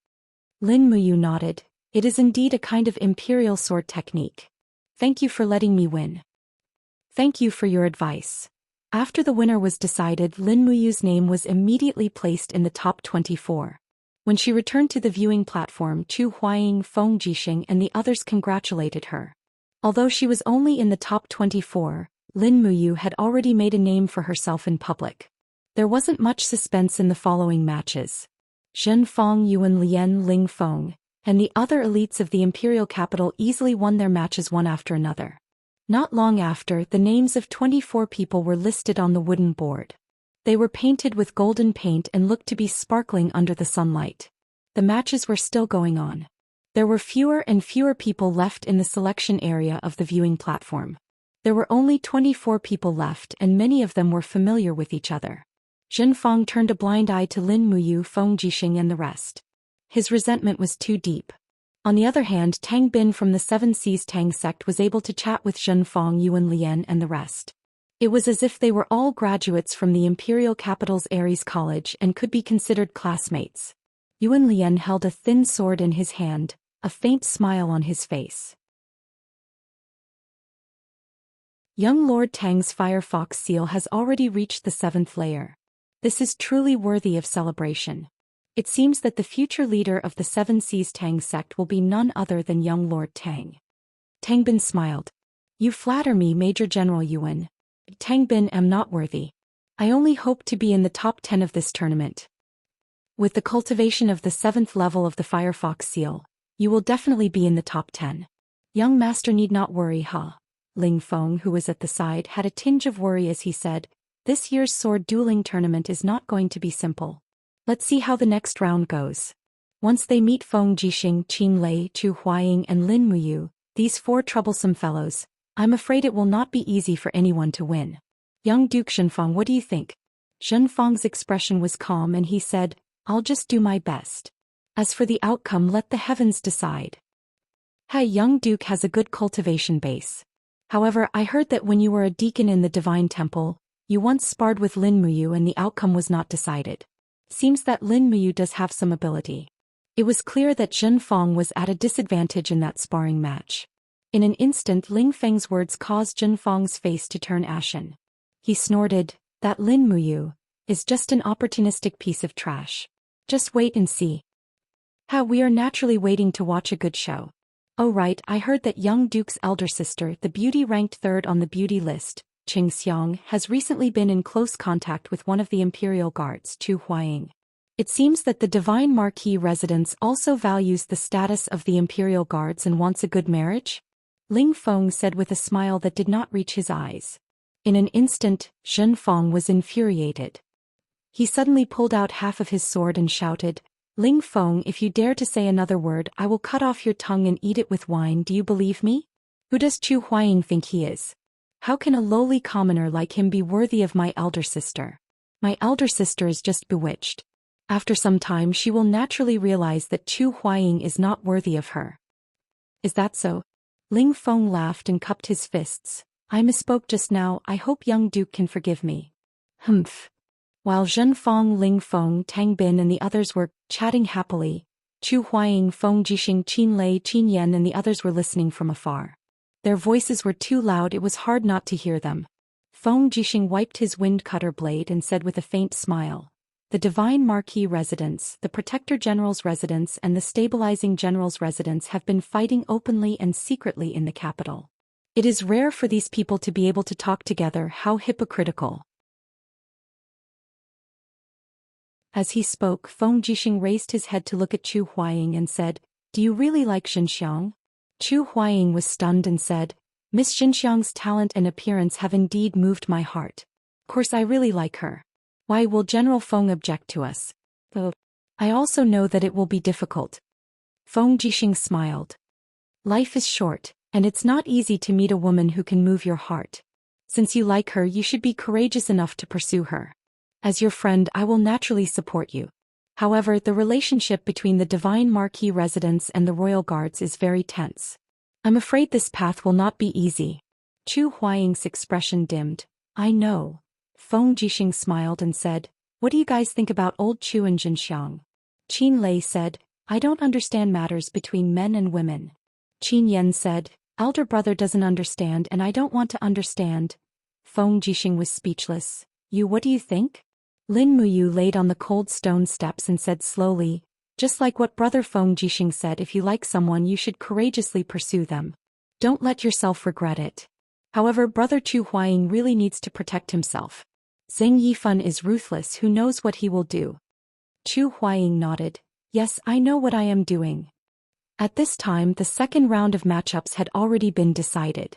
Speaker 1: Lin Muyu nodded. "It is indeed a kind of imperial sword technique. Thank you for letting me win." "Thank you for your advice." After the winner was decided, Lin Muyu's name was immediately placed in the top 24. When she returned to the viewing platform, Chu Huaying, Feng Jixing and the others congratulated her. Although she was only in the top 24, Lin Muyu had already made a name for herself in public. There wasn't much suspense in the following matches. Zhen Feng, Yuan Lian, Ling Feng, and the other elites of the imperial capital easily won their matches one after another. Not long after, the names of 24 people were listed on the wooden board. They were painted with golden paint and looked to be sparkling under the sunlight. The matches were still going on. There were fewer and fewer people left in the selection area of the viewing platform. There were only 24 people left and many of them were familiar with each other. Zhen Fang turned a blind eye to Lin Muyu, Feng Jixing and the rest. His resentment was too deep. On the other hand, Tang Bin from the Seven Seas Tang sect was able to chat with Zhen Fang, Yuan Lian and the rest. It was as if they were all graduates from the imperial capital's Ares College and could be considered classmates. Yuan Lian held a thin sword in his hand, a faint smile on his face. Young Lord Tang's Firefox seal has already reached the 7th layer. This is truly worthy of celebration. It seems that the future leader of the Seven Seas Tang sect will be none other than young Lord Tang. Tang Bin smiled. You flatter me, Major General Yuan. Tang Bin am not worthy. I only hope to be in the top 10 of this tournament. With the cultivation of the 7th level of the Firefox seal, you will definitely be in the top 10. Young master need not worry, huh? Ling Feng, who was at the side, had a tinge of worry as he said, this year's sword dueling tournament is not going to be simple. Let's see how the next round goes. Once they meet Feng Jixing, Qin Lei, Chu Huaying and Lin Muyu, these 4 troublesome fellows, I'm afraid it will not be easy for anyone to win. Young Duke Zhenfang, what do you think? Zhenfang's expression was calm and he said, I'll just do my best. As for the outcome, let the heavens decide. Hey, young Duke has a good cultivation base. However, I heard that when you were a deacon in the Divine Temple, you once sparred with Lin Muyu and the outcome was not decided. Seems that Lin Muyu does have some ability. It was clear that Zhen Fang was at a disadvantage in that sparring match. In an instant, Ling Feng's words caused Zhen Fang's face to turn ashen. He snorted, that Lin Muyu is just an opportunistic piece of trash. Just wait and see. How we are naturally waiting to watch a good show. Oh right, I heard that young Duke's elder sister, the beauty ranked 3rd on the beauty list, Xianxia, has recently been in close contact with one of the imperial guards, Chu Huaying. It seems that the Divine Marquis residence also values the status of the imperial guards and wants a good marriage? Ling Feng said with a smile that did not reach his eyes. In an instant, Zhen Fang was infuriated. He suddenly pulled out half of his sword and shouted, Ling Feng, if you dare to say another word, I will cut off your tongue and eat it with wine. Do you believe me? Who does Chu Huaying think he is? How can a lowly commoner like him be worthy of my elder sister? My elder sister is just bewitched. After some time she will naturally realize that Chu Huaying is not worthy of her. Is that so? Ling Feng laughed and cupped his fists. I misspoke just now, I hope young Duke can forgive me. Humph. While Zhen Fang, Ling Feng, Tang Bin and the others were chatting happily, Chu Huaying, Feng Jixing, Qin Lei, Qin Yan and the others were listening from afar. Their voices were too loud, it was hard not to hear them. Feng Jixing wiped his wind cutter blade and said with a faint smile, the Divine Marquis residence, the Protector General's residence and the Stabilizing General's residence have been fighting openly and secretly in the capital. It is rare for these people to be able to talk together, how hypocritical. As he spoke, Feng Jixing raised his head to look at Chu Huaying and said, do you really like Xianxia? Chu Huaying was stunned and said, Miss Xianxia's talent and appearance have indeed moved my heart. Of course I really like her. Why will General Feng object to us? Though I also know that it will be difficult. Feng Jixing smiled. Life is short, and it's not easy to meet a woman who can move your heart. Since you like her, you should be courageous enough to pursue her. As your friend, I will naturally support you. However, the relationship between the Divine Marquis residence and the Royal Guards is very tense. I'm afraid this path will not be easy. Chu Huaying's expression dimmed. I know. Feng Jixing smiled and said, what do you guys think about old Chu and Zhenxiang? Qin Lei said, I don't understand matters between men and women. Qin Yan said, elder brother doesn't understand and I don't want to understand. Feng Jixing was speechless. You, what do you think? Lin Muyu laid on the cold stone steps and said slowly, just like what brother Feng Jixing said, if you like someone you should courageously pursue them. Don't let yourself regret it. However, brother Chu Huaying really needs to protect himself. Zheng Yifan is ruthless, who knows what he will do. Chu Huaying nodded. Yes, I know what I am doing. At this time the second round of matchups had already been decided.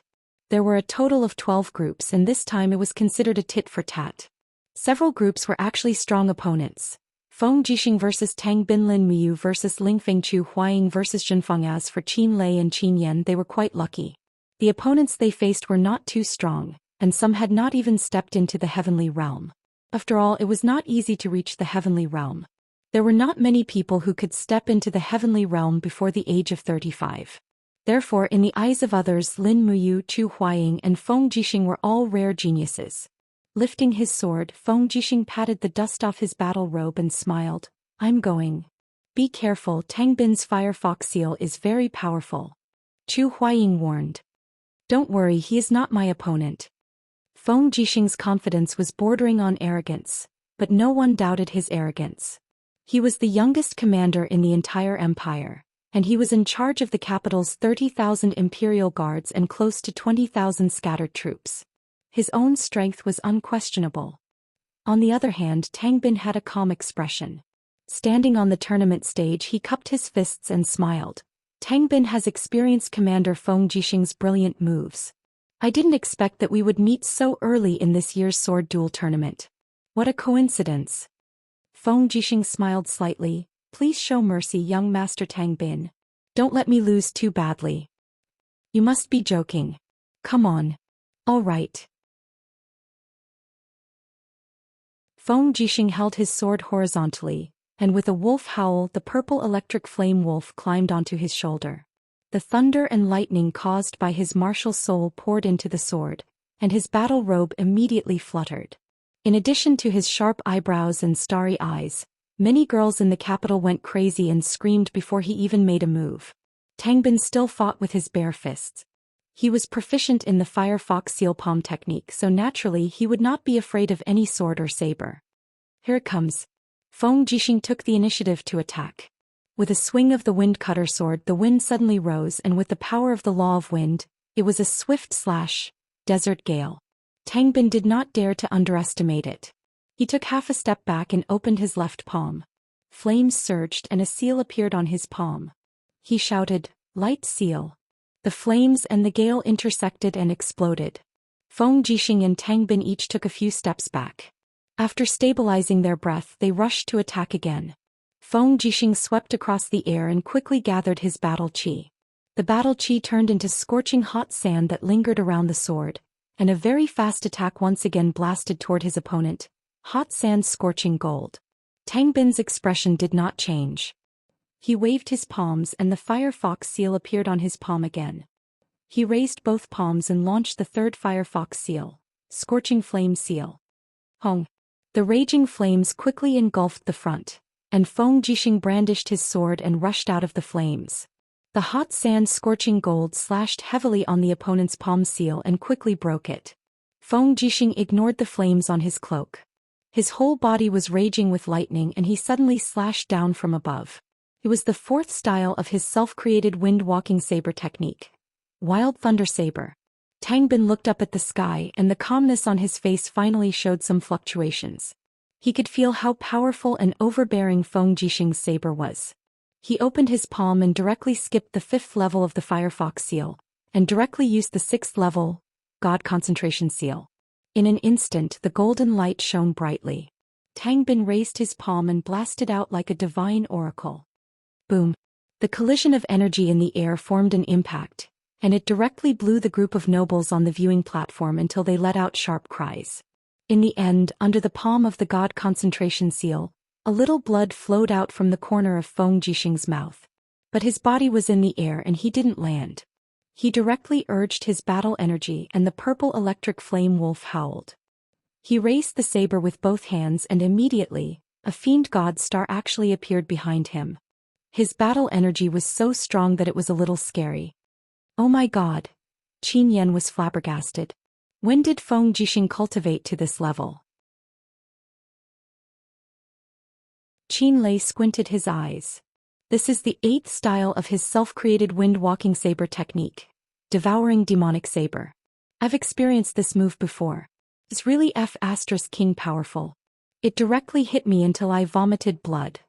Speaker 1: There were a total of 12 groups and this time it was considered a tit for tat. Several groups were actually strong opponents. Feng Jixing vs Tang Bin Lin Miyu vs Lingfeng Chu Huaying vs Zhenfeng. As for Qin Lei and Qin Yan, they were quite lucky. The opponents they faced were not too strong, and some had not even stepped into the heavenly realm. After all, it was not easy to reach the heavenly realm. There were not many people who could step into the heavenly realm before the age of 35. Therefore, in the eyes of others, Lin Muyu, Chu Huaying, and Feng Jixing were all rare geniuses. Lifting his sword, Feng Jixing patted the dust off his battle robe and smiled. I'm going. Be careful, Tang Bin's firefox seal is very powerful. Chu Huaying warned. Don't worry, he is not my opponent. Feng Jixing's confidence was bordering on arrogance, but no one doubted his arrogance. He was the youngest commander in the entire empire, and he was in charge of the capital's 30,000 imperial guards and close to 20,000 scattered troops. His own strength was unquestionable. On the other hand, Tang Bin had a calm expression. Standing on the tournament stage, he cupped his fists and smiled. Tang Bin has experienced Commander Feng Jixing's brilliant moves. I didn't expect that we would meet so early in this year's sword duel tournament. What a coincidence. Feng Jixing smiled slightly. Please show mercy, young Master Tang Bin. Don't let me lose too badly. You must be joking. Come on. All right. Feng Jixing held his sword horizontally, and with a wolf howl, the purple electric flame wolf climbed onto his shoulder. The thunder and lightning caused by his martial soul poured into the sword, and his battle robe immediately fluttered. In addition to his sharp eyebrows and starry eyes, many girls in the capital went crazy and screamed before he even made a move. Tang Bin still fought with his bare fists. He was proficient in the firefox seal palm technique, so naturally he would not be afraid of any sword or saber. Here it comes. Feng Jixing took the initiative to attack. With a swing of the wind cutter sword, the wind suddenly rose, and with the power of the law of wind, it was a swift slash, desert gale. Tang Bin did not dare to underestimate it. He took half a step back and opened his left palm. Flames surged and a seal appeared on his palm. He shouted, "Light seal." The flames and the gale intersected and exploded. Feng Jixing and Tang Bin each took a few steps back. After stabilizing their breath, they rushed to attack again. Feng Jixing swept across the air and quickly gathered his battle chi. The battle chi turned into scorching hot sand that lingered around the sword, and a very fast attack once again blasted toward his opponent. Hot sand scorching gold. Tang Bin's expression did not change. He waved his palms and the firefox seal appeared on his palm again. He raised both palms and launched the third firefox seal, scorching flame seal. Hong! The raging flames quickly engulfed the front, and Feng Jixing brandished his sword and rushed out of the flames. The hot sand scorching gold slashed heavily on the opponent's palm seal and quickly broke it. Feng Jixing ignored the flames on his cloak. His whole body was raging with lightning and he suddenly slashed down from above. It was the fourth style of his self-created wind-walking saber technique. Wild Thunder Saber. Tang Bin looked up at the sky and the calmness on his face finally showed some fluctuations. He could feel how powerful and overbearing Feng Jixing's saber was. He opened his palm and directly skipped the 5th level of the Firefox seal, and directly used the 6th level, God Concentration seal. In an instant the golden light shone brightly. Tang Bin raised his palm and blasted out like a divine oracle. Boom! The collision of energy in the air formed an impact, and it directly blew the group of nobles on the viewing platform until they let out sharp cries. In the end, under the palm of the God Concentration seal, a little blood flowed out from the corner of Feng Jixing's mouth. But his body was in the air and he didn't land. He directly urged his battle energy and the purple electric flame wolf howled. He raised the saber with both hands and immediately, a fiend god star actually appeared behind him. His battle energy was so strong that it was a little scary. Oh my god! Qin Yan was flabbergasted. When did Feng Jixing cultivate to this level? Qin Lei squinted his eyes. This is the 8th style of his self-created wind-walking saber technique, Devouring Demonic Saber. I've experienced this move before. It's really F***king powerful. It directly hit me until I vomited blood.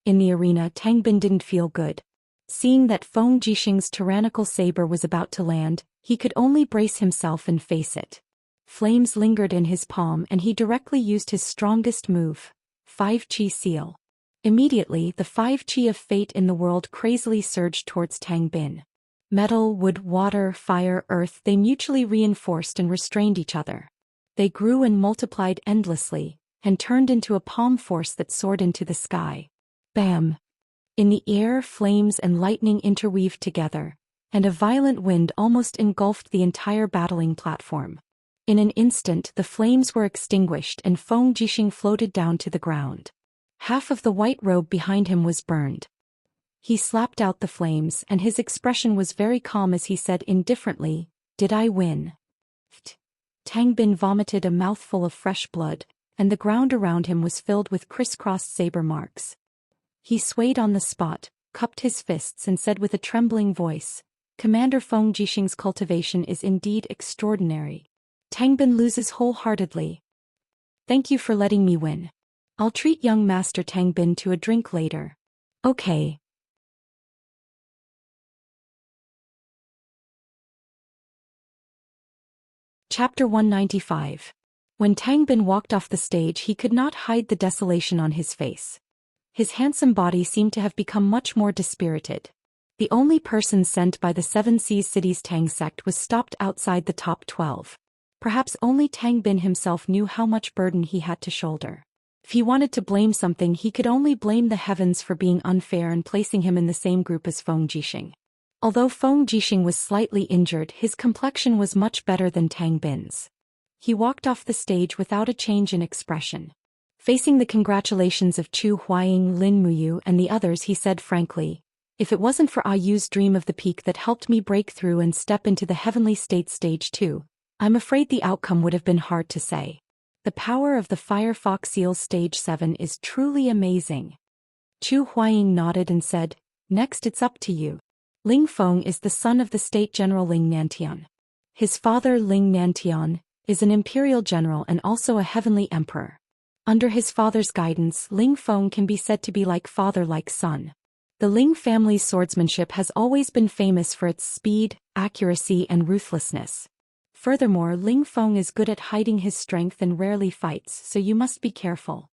Speaker 1: In the arena, Tang Bin didn't feel good. Seeing that Feng Jixing's tyrannical saber was about to land, he could only brace himself and face it. Flames lingered in his palm and he directly used his strongest move, 5 Chi Seal. Immediately, the 5 chi of fate in the world crazily surged towards Tang Bin. Metal, wood, water, fire, earth, they mutually reinforced and restrained each other. They grew and multiplied endlessly, and turned into a palm force that soared into the sky. Bam! In the air, flames and lightning interweaved together, and a violent wind almost engulfed the entire battling platform. In an instant, the flames were extinguished and Feng Jixing floated down to the ground. Half of the white robe behind him was burned. He slapped out the flames, and his expression was very calm as he said indifferently, "Did I win?" Tang Bin vomited a mouthful of fresh blood, and the ground around him was filled with crisscrossed saber marks. He swayed on the spot, cupped his fists and said with a trembling voice, "Commander Feng Jixing's cultivation is indeed extraordinary. Tang Bin loses wholeheartedly. Thank you for letting me win. I'll treat young Master Tang Bin to a drink later." Okay. Chapter 195. When Tang Bin walked off the stage, he could not hide the desolation on his face. His handsome body seemed to have become much more dispirited. The only person sent by the Seven Seas City's Tang sect was stopped outside the top 12. Perhaps only Tang Bin himself knew how much burden he had to shoulder. If he wanted to blame something, he could only blame the heavens for being unfair and placing him in the same group as Feng Jixing. Although Feng Jixing was slightly injured, his complexion was much better than Tang Bin's. He walked off the stage without a change in expression. Facing the congratulations of Chu Huaying, Lin Muyu and the others, he said frankly, "If it wasn't for Ayu's dream of the peak that helped me break through and step into the heavenly state stage 2, I'm afraid the outcome would have been hard to say. The power of the Firefox Seals stage 7 is truly amazing." Chu Huaying nodded and said, "Next it's up to you." Ling Feng is the son of the State General Ling Nantian. His father Ling Nantian is an imperial general and also a heavenly emperor. Under his father's guidance, Ling Feng can be said to be like father like son. The Ling family's swordsmanship has always been famous for its speed, accuracy and ruthlessness. Furthermore, Ling Feng is good at hiding his strength and rarely fights, so you must be careful.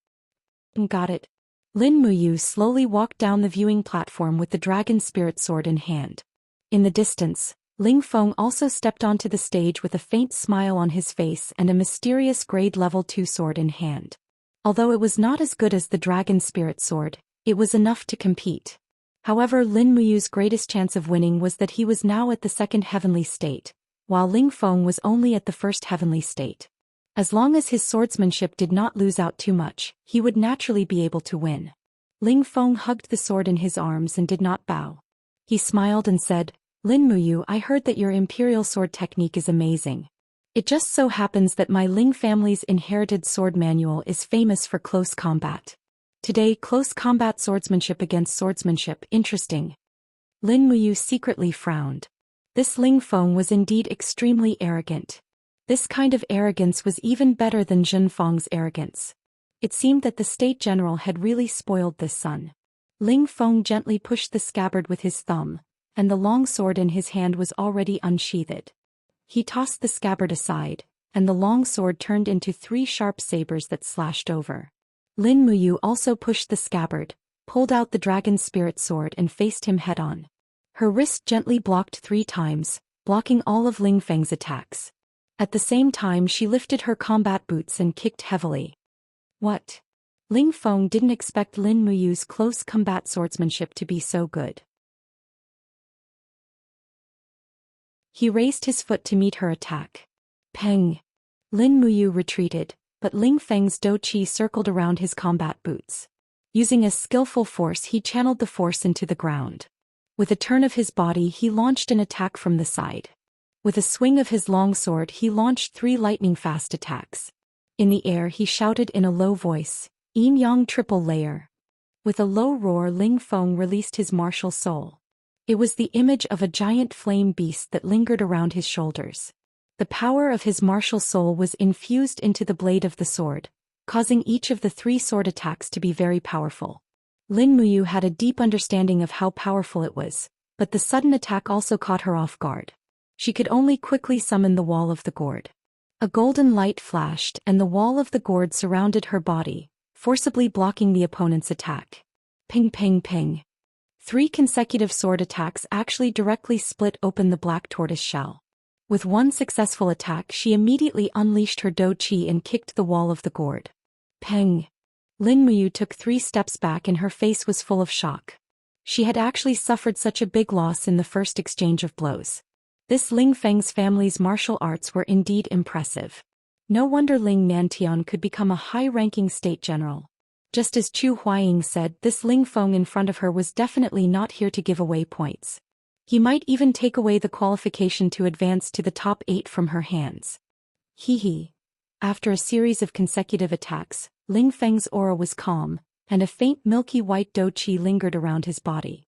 Speaker 1: Got it. Lin Muyu slowly walked down the viewing platform with the dragon spirit sword in hand. In the distance, Ling Feng also stepped onto the stage with a faint smile on his face and a mysterious grade level 2 sword in hand. Although it was not as good as the dragon spirit sword, it was enough to compete. However, Lin Muyu's greatest chance of winning was that he was now at the second heavenly state, while Ling Feng was only at the first heavenly state. As long as his swordsmanship did not lose out too much, he would naturally be able to win. Ling Feng hugged the sword in his arms and did not bow. He smiled and said, "Lin Muyu, I heard that your imperial sword technique is amazing. It just so happens that my Ling family's inherited sword manual is famous for close combat. Today, close combat swordsmanship against swordsmanship, interesting." Lin Muyu secretly frowned. This Ling Feng was indeed extremely arrogant. This kind of arrogance was even better than Zhen Feng's arrogance. It seemed that the state general had really spoiled this son. Ling Feng gently pushed the scabbard with his thumb, and the long sword in his hand was already unsheathed. He tossed the scabbard aside, and the long sword turned into 3 sharp sabers that slashed over. Lin Muyu also pushed the scabbard, pulled out the dragon spirit sword and faced him head-on. Her wrist gently blocked 3 times, blocking all of Ling Feng's attacks. At the same time, she lifted her combat boots and kicked heavily. What? Ling Feng didn't expect Lin Muyu's close combat swordsmanship to be so good. He raised his foot to meet her attack. Peng! Lin Muyu retreated, but Ling Feng's Do Qi circled around his combat boots. Using a skillful force, he channeled the force into the ground. With a turn of his body, he launched an attack from the side. With a swing of his long sword, he launched 3 lightning-fast attacks. In the air, he shouted in a low voice, "Yin Yang triple layer." With a low roar, Ling Feng released his martial soul. It was the image of a giant flame beast that lingered around his shoulders. The power of his martial soul was infused into the blade of the sword, causing each of the 3 sword attacks to be very powerful. Lin Muyu had a deep understanding of how powerful it was, but the sudden attack also caught her off guard. She could only quickly summon the wall of the gourd. A golden light flashed and the wall of the gourd surrounded her body, forcibly blocking the opponent's attack. Ping ping ping. 3 consecutive sword attacks actually directly split open the black tortoise shell. With one successful attack, she immediately unleashed her dou qi and kicked the wall of the gourd. Peng. Lin Muyu took 3 steps back and her face was full of shock. She had actually suffered such a big loss in the first exchange of blows. This Ling Feng's family's martial arts were indeed impressive. No wonder Ling Nantian could become a high-ranking state general. Just as Chu Huaying said, this Ling Feng in front of her was definitely not here to give away points. He might even take away the qualification to advance to the top 8 from her hands. Hee. After a series of consecutive attacks, Ling Feng's aura was calm, and a faint milky white dou qi lingered around his body.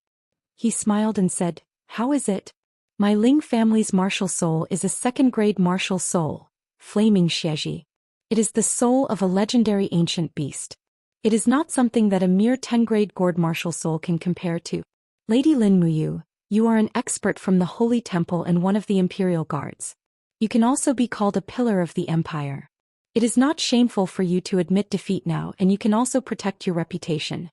Speaker 1: He smiled and said, "How is it? My Ling family's martial soul is a second-grade martial soul, flaming Xieji. It is the soul of a legendary ancient beast. It is not something that a mere 10-grade gourd martial soul can compare to. Lady Lin Muyu, you are an expert from the Holy Temple and one of the Imperial Guards. You can also be called a pillar of the Empire. It is not shameful for you to admit defeat now, and you can also protect your reputation."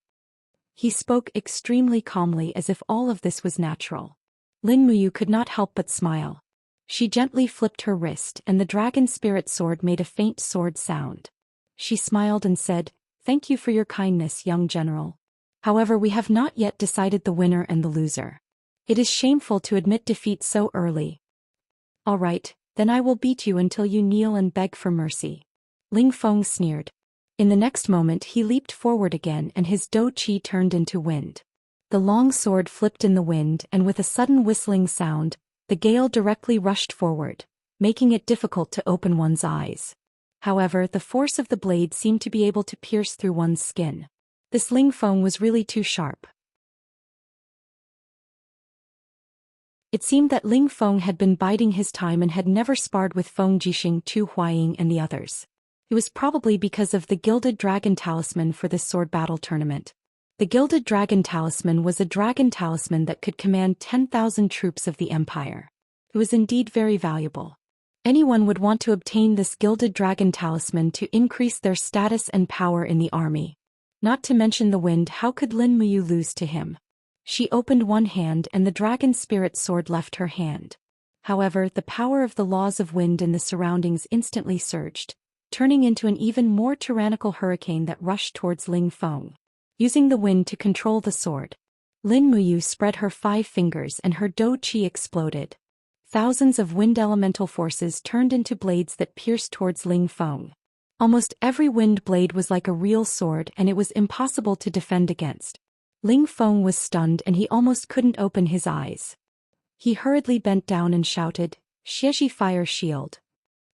Speaker 1: He spoke extremely calmly as if all of this was natural. Lin Muyu could not help but smile. She gently flipped her wrist and the dragon spirit sword made a faint sword sound. She smiled and said, "Thank you for your kindness, young general. However, we have not yet decided the winner and the loser. It is shameful to admit defeat so early." "All right, then I will beat you until you kneel and beg for mercy." Ling Feng sneered. In the next moment he leaped forward again and his dou qi turned into wind. The long sword flipped in the wind and with a sudden whistling sound, the gale directly rushed forward, making it difficult to open one's eyes. However, the force of the blade seemed to be able to pierce through one's skin. This Ling Feng was really too sharp. It seemed that Ling Feng had been biding his time and had never sparred with Feng Jixing, Chu Huaying and the others. It was probably because of the Gilded Dragon Talisman for this sword battle tournament. The Gilded Dragon Talisman was a dragon talisman that could command 10,000 troops of the Empire. It was indeed very valuable. Anyone would want to obtain this Gilded Dragon Talisman to increase their status and power in the army. Not to mention the wind, how could Lin Muyu lose to him? She opened one hand and the dragon spirit sword left her hand. However, the power of the laws of wind in the surroundings instantly surged, turning into an even more tyrannical hurricane that rushed towards Ling Feng. Using the wind to control the sword, Lin Muyu spread her 5 fingers and her dou qi exploded. Thousands of wind elemental forces turned into blades that pierced towards Ling Feng. Almost every wind blade was like a real sword and it was impossible to defend against. Ling Feng was stunned and he almost couldn't open his eyes. He hurriedly bent down and shouted, "Xieji fire shield."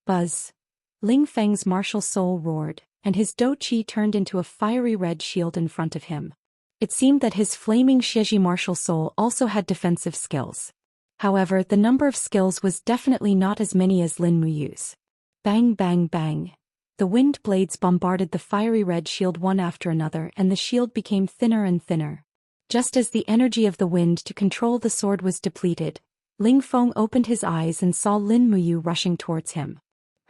Speaker 1: Buzz. Ling Feng's martial soul roared, and his dou qi turned into a fiery red shield in front of him. It seemed that his flaming Xieji martial soul also had defensive skills. However, the number of skills was definitely not as many as Lin Muyu's. Bang bang bang. The wind blades bombarded the fiery red shield one after another and the shield became thinner and thinner. Just as the energy of the wind to control the sword was depleted, Ling Feng opened his eyes and saw Lin Muyu rushing towards him.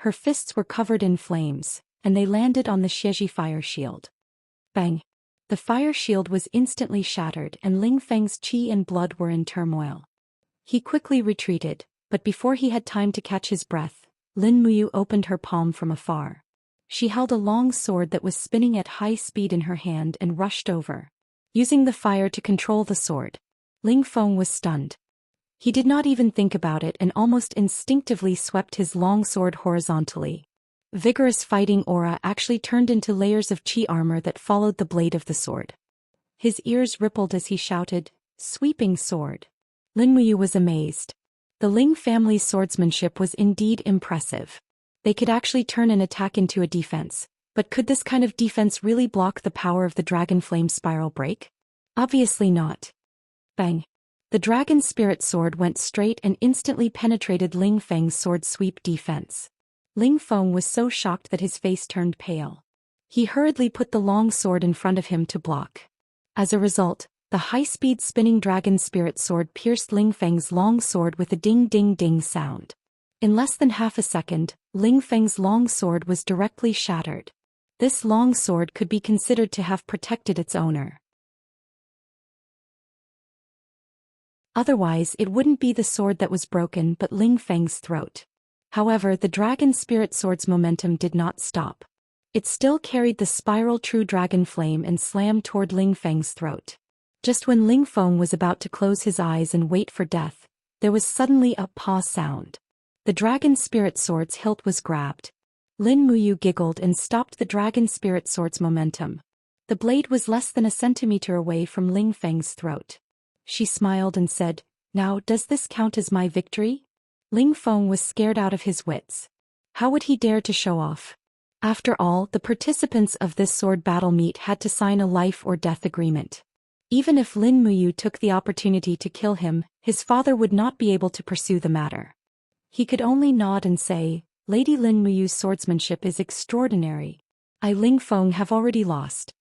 Speaker 1: Her fists were covered in flames, and they landed on the Xieji fire shield. Bang! The fire shield was instantly shattered and Ling Feng's qi and blood were in turmoil. He quickly retreated, but before he had time to catch his breath, Lin Muyu opened her palm from afar. She held a long sword that was spinning at high speed in her hand and rushed over. Using the fire to control the sword, Ling Feng was stunned. He did not even think about it and almost instinctively swept his long sword horizontally. Vigorous fighting aura actually turned into layers of qi armor that followed the blade of the sword. His ears rippled as he shouted, "Sweeping sword." Lin Muyu was amazed. The Ling family's swordsmanship was indeed impressive. They could actually turn an attack into a defense, but could this kind of defense really block the power of the dragon flame spiral break? Obviously not. Bang! The dragon spirit sword went straight and instantly penetrated Ling Feng's sword sweep defense. Ling Feng was so shocked that his face turned pale. He hurriedly put the long sword in front of him to block. As a result, the high-speed spinning dragon spirit sword pierced Ling Feng's long sword with a ding-ding-ding sound. In less than half a second, Ling Feng's long sword was directly shattered. This long sword could be considered to have protected its owner. Otherwise it wouldn't be the sword that was broken but Ling Feng's throat. However, the dragon spirit sword's momentum did not stop. It still carried the spiral true dragon flame and slammed toward Ling Feng's throat. Just when Ling Feng was about to close his eyes and wait for death, there was suddenly a paw sound. The dragon spirit sword's hilt was grabbed. Lin Muyu giggled and stopped the dragon spirit sword's momentum. The blade was less than a centimeter away from Ling Feng's throat. She smiled and said, "Now, does this count as my victory?" Ling Feng was scared out of his wits. How would he dare to show off? After all, the participants of this sword battle meet had to sign a life or death agreement. Even if Lin Muyu took the opportunity to kill him, his father would not be able to pursue the matter. He could only nod and say, "Lady Lin Muyu's swordsmanship is extraordinary. I Ling Feng have already lost."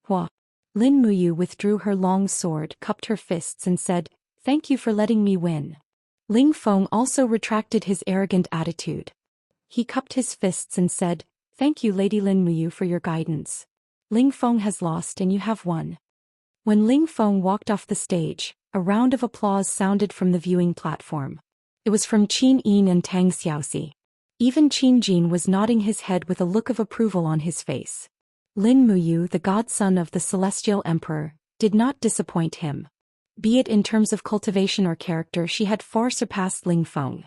Speaker 1: Hua. Lin Muyu withdrew her long sword, cupped her fists and said, "Thank you for letting me win." Ling Feng also retracted his arrogant attitude. He cupped his fists and said, "Thank you Lady Lin Muyu for your guidance. Ling Feng has lost and you have won." When Ling Feng walked off the stage, a round of applause sounded from the viewing platform. It was from Qin Yin and Tang Xiaoxi. Even Qin Jin was nodding his head with a look of approval on his face. Lin Muyu, the godson of the Celestial Emperor, did not disappoint him. Be it in terms of cultivation or character, she had far surpassed Ling Feng.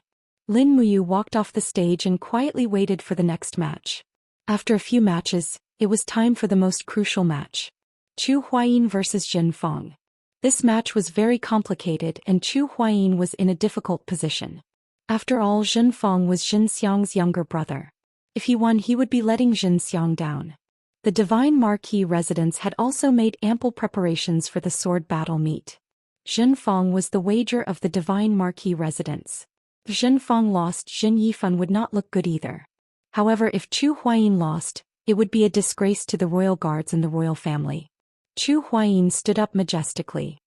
Speaker 1: Lin Muyu walked off the stage and quietly waited for the next match. After a few matches, it was time for the most crucial match. Chu Huayin vs Jin Feng. This match was very complicated and Chu Huayin was in a difficult position. After all, Jin Feng was Xianxia's younger brother. If he won, he would be letting Xianxia down. The Divine Marquis residents had also made ample preparations for the sword battle meet. Jin Feng was the wager of the Divine Marquis residents. If Jin Feng lost, Jin Yifan would not look good either. However, if Chu Huayin lost, it would be a disgrace to the royal guards and the royal family. Chu Huayin stood up majestically.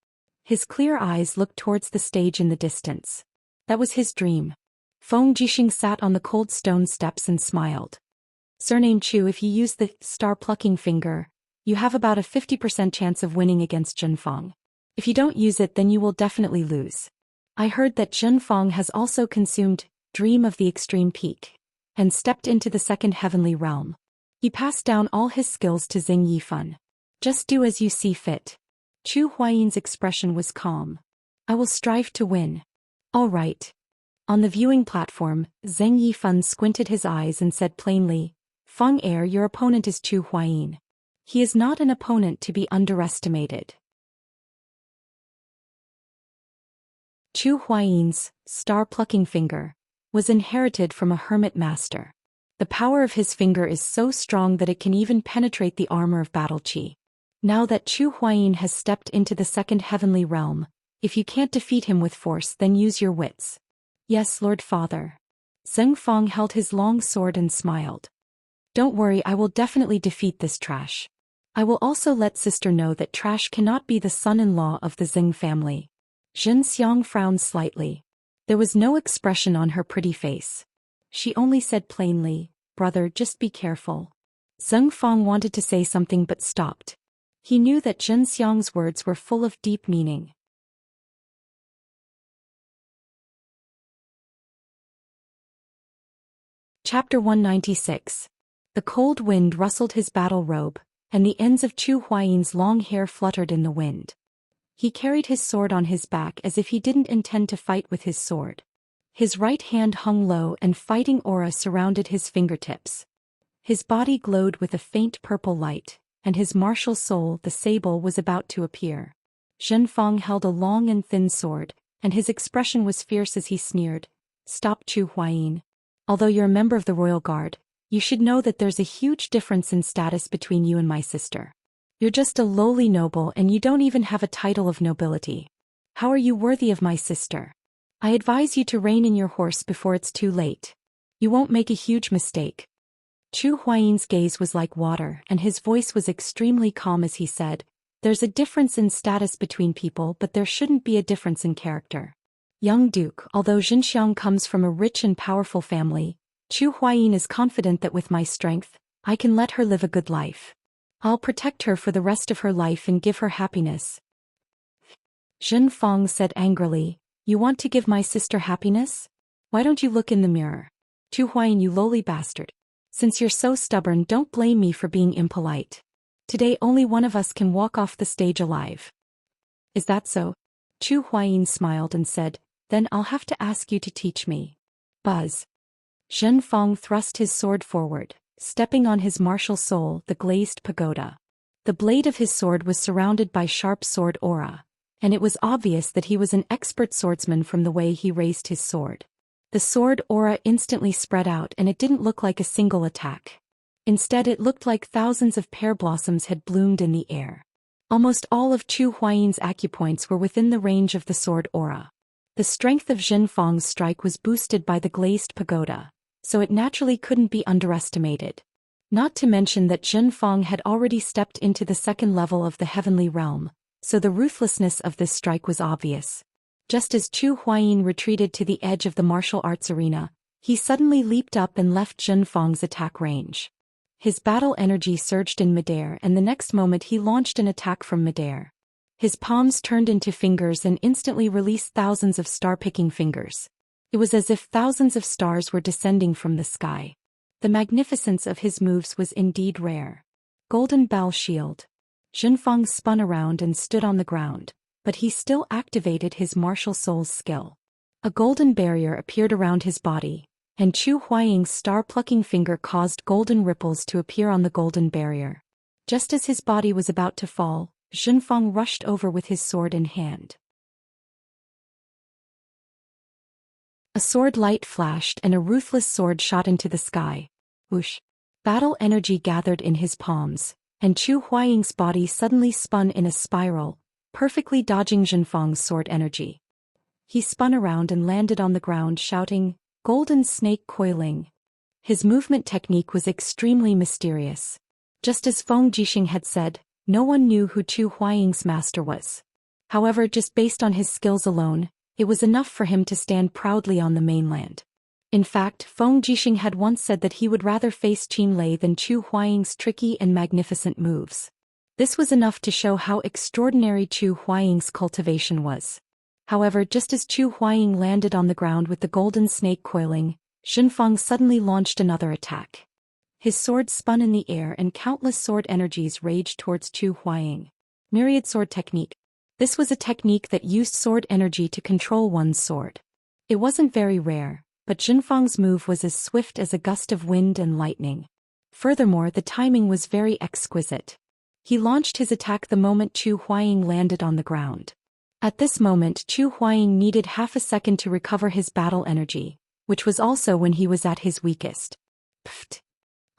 Speaker 1: His clear eyes looked towards the stage in the distance. That was his dream. Feng Jixing sat on the cold stone steps and smiled. Surname Chu, if you use the star-plucking finger, you have about a 50% chance of winning against Jin Feng. If you don't use it, then you will definitely lose. I heard that Jin Feng has also consumed Dream of the Extreme Peak and stepped into the second heavenly realm. He passed down all his skills to Xing Yifan. Just do as you see fit. Chu Huayin's expression was calm. I will strive to win. All right. On the viewing platform, Zheng Yifan squinted his eyes and said plainly, "Feng Heir, your opponent is Chu Huayin. He is not an opponent to be underestimated." Chu Huayin's star-plucking finger was inherited from a hermit master. The power of his finger is so strong that it can even penetrate the armor of battle qi. Now that Chu Huayin has stepped into the second heavenly realm, if you can't defeat him with force, then use your wits. Yes, Lord Father. Zheng Feng held his long sword and smiled. Don't worry, I will definitely defeat this trash. I will also let sister know that trash cannot be the son-in-law of the Xing family. Zhen Xiang frowned slightly. There was no expression on her pretty face. She only said plainly, "Brother, just be careful." Zheng Feng wanted to say something but stopped. He knew that Zhen Xiang's words were full of deep meaning. Chapter 196. The cold wind rustled his battle robe, and the ends of Chu Huayin's long hair fluttered in the wind. He carried his sword on his back as if he didn't intend to fight with his sword. His right hand hung low and fighting aura surrounded his fingertips. His body glowed with a faint purple light, and his martial soul, the sable, was about to appear. Zhen Feng held a long and thin sword, and his expression was fierce as he sneered, "Stop, Chu Huayin. Although you're a member of the royal guard, you should know that there's a huge difference in status between you and my sister. You're just a lowly noble and you don't even have a title of nobility. How are you worthy of my sister? I advise you to rein in your horse before it's too late. You won't make a huge mistake." Chu Huayin's gaze was like water and his voice was extremely calm as he said, "There's a difference in status between people, but there shouldn't be a difference in character. Young Duke, although Xinxiang comes from a rich and powerful family, Chu Huayin is confident that with my strength, I can let her live a good life. I'll protect her for the rest of her life and give her happiness." Zhen Fang said angrily, "You want to give my sister happiness? Why don't you look in the mirror? Chu Huayin, you lowly bastard. Since you're so stubborn, don't blame me for being impolite. Today only one of us can walk off the stage alive." "Is that so?" Chu Huayin smiled and said, "Then I'll have to ask you to teach me." Buzz. Zhen Fang thrust his sword forward, stepping on his martial soul, the glazed pagoda. The blade of his sword was surrounded by sharp sword aura, and it was obvious that he was an expert swordsman from the way he raised his sword. The sword aura instantly spread out, and it didn't look like a single attack. Instead, it looked like thousands of pear blossoms had bloomed in the air. Almost all of Chu Huayin's acupoints were within the range of the sword aura. The strength of Zhen Fang's strike was boosted by the glazed pagoda, so it naturally couldn't be underestimated. Not to mention that Zhen Fang had already stepped into the second level of the heavenly realm, so the ruthlessness of this strike was obvious. Just as Chu Huayin retreated to the edge of the martial arts arena, he suddenly leaped up and left Zhen Fang's attack range. His battle energy surged in midair, and the next moment he launched an attack from midair. His palms turned into fingers and instantly released thousands of star-picking fingers. It was as if thousands of stars were descending from the sky. The magnificence of his moves was indeed rare. Golden Bell Shield. Zhen Fang spun around and stood on the ground, but he still activated his martial soul's skill. A golden barrier appeared around his body, and Chu Huaying's star-plucking finger caused golden ripples to appear on the golden barrier. Just as his body was about to fall, Zhen Fang rushed over with his sword in hand. A sword light flashed and a ruthless sword shot into the sky. Whoosh! Battle energy gathered in his palms, and Chu Huaying's body suddenly spun in a spiral, perfectly dodging Zhen Fang's sword energy. He spun around and landed on the ground shouting, "Golden snake coiling." His movement technique was extremely mysterious. Just as Feng Jixing had said, no one knew who Chu Huaying's master was. However, just based on his skills alone, it was enough for him to stand proudly on the mainland. In fact, Feng Jixing had once said that he would rather face Qin Lei than Chu Huaying's tricky and magnificent moves. This was enough to show how extraordinary Chu Huaying's cultivation was. However, just as Chu Huaying landed on the ground with the golden snake coiling, Zhen Fang suddenly launched another attack. His sword spun in the air and countless sword energies raged towards Chu Huaying. Myriad Sword Technique. This was a technique that used sword energy to control one's sword. It wasn't very rare, but Zhen Fang's move was as swift as a gust of wind and lightning. Furthermore, the timing was very exquisite. He launched his attack the moment Chu Huaying landed on the ground. At this moment, Chu Huaying needed half a second to recover his battle energy, which was also when he was at his weakest. Pfft!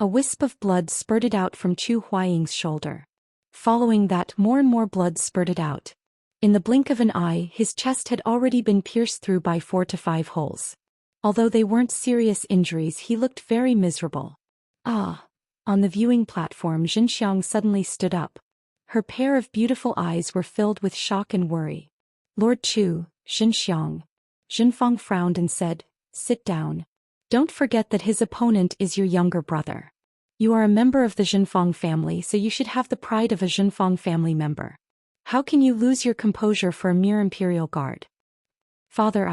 Speaker 1: A wisp of blood spurted out from Chu Huaying's shoulder. Following that, more and more blood spurted out. In the blink of an eye, his chest had already been pierced through by 4 to 5 holes. Although they weren't serious injuries, he looked very miserable. Ah! On the viewing platform, Xianxia suddenly stood up. Her pair of beautiful eyes were filled with shock and worry. "Lord Chu, Xianxia." Zhen Fang frowned and said, "Sit down. Don't forget that his opponent is your younger brother. You are a member of the Zhenfang family, so you should have the pride of a Zhenfang family member. How can you lose your composure for a mere imperial guard?" "Father,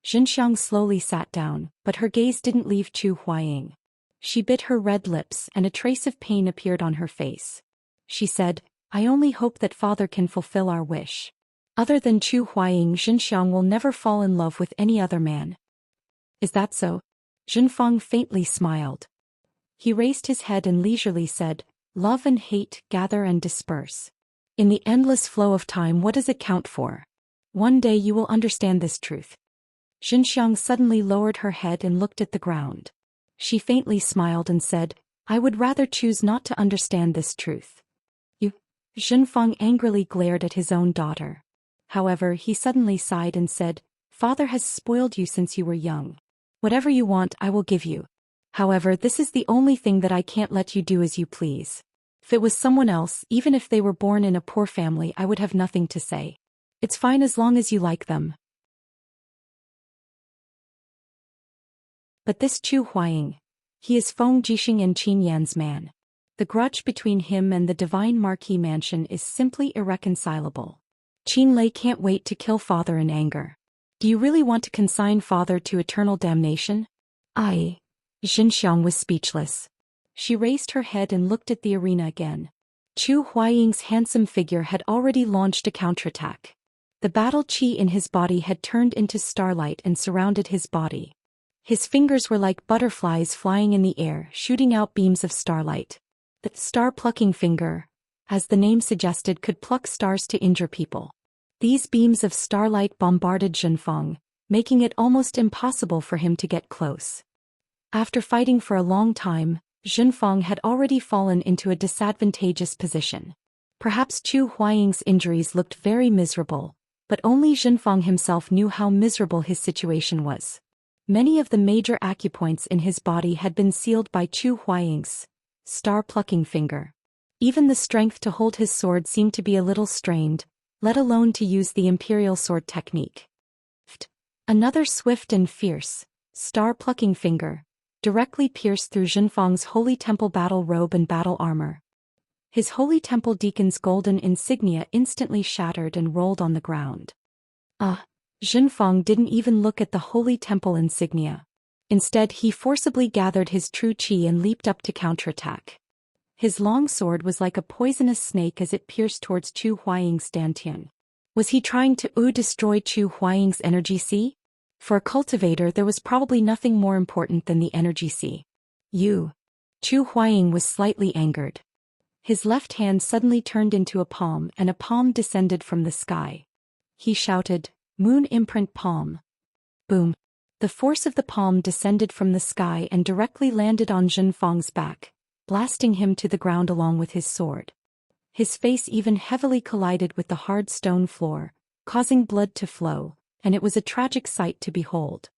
Speaker 1: Xianxia slowly sat down, but her gaze didn't leave Chu Huaying. She bit her red lips and a trace of pain appeared on her face. She said, "I only hope that father can fulfill our wish. Other than Chu Huaying, Xianxia will never fall in love with any other man." "Is that so?" Zhen Fang faintly smiled. He raised his head and leisurely said, "Love and hate gather and disperse. In the endless flow of time, what does it count for? One day you will understand this truth." Xianxia suddenly lowered her head and looked at the ground. She faintly smiled and said, "I would rather choose not to understand this truth." "You?" Zhen Fang angrily glared at his own daughter. However, he suddenly sighed and said, "Father has spoiled you since you were young. Whatever you want, I will give you. However, this is the only thing that I can't let you do as you please. If it was someone else, even if they were born in a poor family, I would have nothing to say. It's fine as long as you like them. But this Chu Huaying, he is Feng Jixing and Qin Yan's man. The grudge between him and the Divine Marquis Mansion is simply irreconcilable. Qinlei can't wait to kill father in anger. Do you really want to consign father to eternal damnation? Xianxiang was speechless. She raised her head and looked at the arena again. Chu Huaying's handsome figure had already launched a counterattack. The battle qi in his body had turned into starlight and surrounded his body. His fingers were like butterflies flying in the air, shooting out beams of starlight. The star-plucking finger, as the name suggested, could pluck stars to injure people. These beams of starlight bombarded Zhenfang, making it almost impossible for him to get close. After fighting for a long time, Zhenfang had already fallen into a disadvantageous position. Perhaps Chu Huaying's injuries looked very miserable, but only Zhenfang himself knew how miserable his situation was. Many of the major acupoints in his body had been sealed by Chu Huaying's star-plucking finger. Even the strength to hold his sword seemed to be a little strained, let alone to use the imperial sword technique. Another swift and fierce, star-plucking finger directly pierced through Zhenfang's Holy Temple battle robe and battle armor. His Holy Temple deacon's golden insignia instantly shattered and rolled on the ground. Zhenfang didn't even look at the Holy Temple insignia. Instead, he forcibly gathered his true qi and leaped up to counterattack. His long sword was like a poisonous snake as it pierced towards Chu Huaying's dantian. Was he trying to destroy Chu Huaying's energy sea? For a cultivator, there was probably nothing more important than the energy sea. Chu Huaying was slightly angered. His left hand suddenly turned into a palm and a palm descended from the sky. He shouted, "Moon imprint palm." Boom. The force of the palm descended from the sky and directly landed on Zhenfang's back, blasting him to the ground along with his sword. His face even heavily collided with the hard stone floor, causing blood to flow, and it was a tragic sight to behold.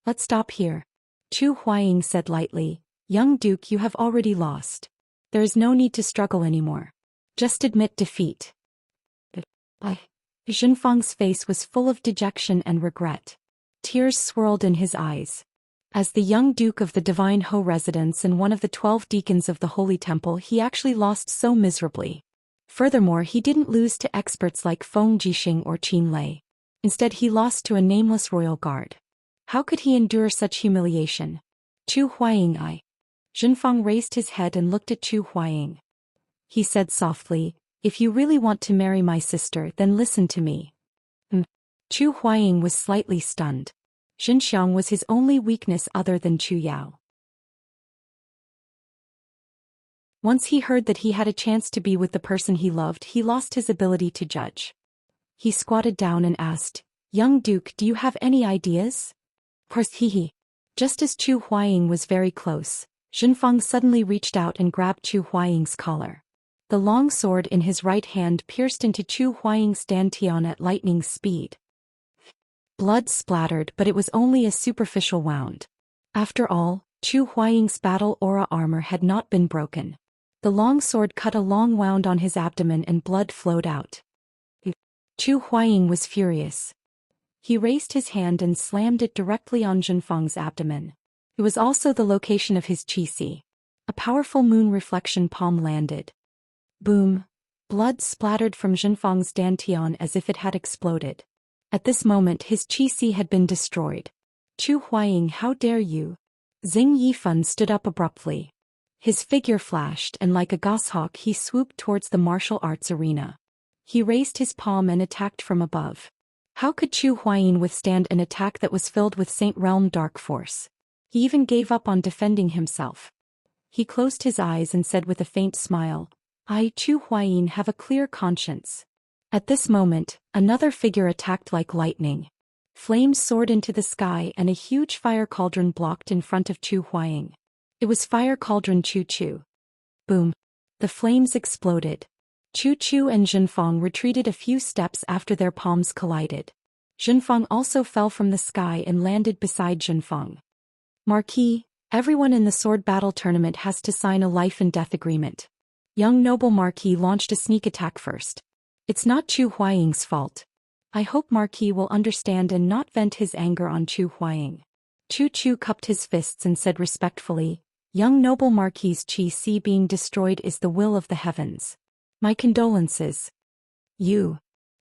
Speaker 1: "Let's stop here," Chu Huaying said lightly. "Young Duke, you have already lost. There is no need to struggle anymore. Just admit defeat." Zhenfang's face was full of dejection and regret. Tears swirled in his eyes. As the young Duke of the Divine Ho residence and one of the 12 deacons of the Holy Temple, he actually lost so miserably. Furthermore, he didn't lose to experts like Feng Jixing or Qinlei. Instead, he lost to a nameless royal guard. How could he endure such humiliation? Chu Huaying. Zhenfang raised his head and looked at Chu Huaying. He said softly, "If you really want to marry my sister, then listen to me." Chu Huaying was slightly stunned. Xianxiang was his only weakness other than Chu Yao. Once he heard that he had a chance to be with the person he loved, he lost his ability to judge. He squatted down and asked, "Young Duke, do you have any ideas?" Just as Chu Huaying was very close, Zhenfang suddenly reached out and grabbed Chu Huaying's collar. The long sword in his right hand pierced into Chu Huaying's dantian at lightning speed. Blood splattered, but it was only a superficial wound. After all, Chu Huaying's battle aura armor had not been broken. The long sword cut a long wound on his abdomen and blood flowed out. Chu Huaying was furious. He raised his hand and slammed it directly on Zhenfang's abdomen. It was also the location of his qi. A powerful moon reflection palm landed. Boom! Blood splattered from Zhenfang's dantian as if it had exploded. At this moment his qi had been destroyed. "Chu Huaying, how dare you!" Xing Yifan stood up abruptly. His figure flashed and like a goshawk he swooped towards the martial arts arena. He raised his palm and attacked from above. How could Chu Huaying withstand an attack that was filled with Saint Realm dark force? He even gave up on defending himself. He closed his eyes and said with a faint smile, "I, Chu Huaying, have a clear conscience." At this moment, another figure attacked like lightning. Flames soared into the sky and a huge fire cauldron blocked in front of Chu Huaying. It was Fire Cauldron Chu Chu. Boom! The flames exploded. Chu Chu and Zhenfang retreated a few steps after their palms collided. Zhenfang also fell from the sky and landed beside Zhenfang. "Marquis, everyone in the sword battle tournament has to sign a life and death agreement." Young noble Marquis launched a sneak attack first. "It's not Chu Huaying's fault. I hope Marquis will understand and not vent his anger on Chu Huaying." Chu Chu cupped his fists and said respectfully, "Young noble Marquis's qi being destroyed is the will of the heavens. My condolences."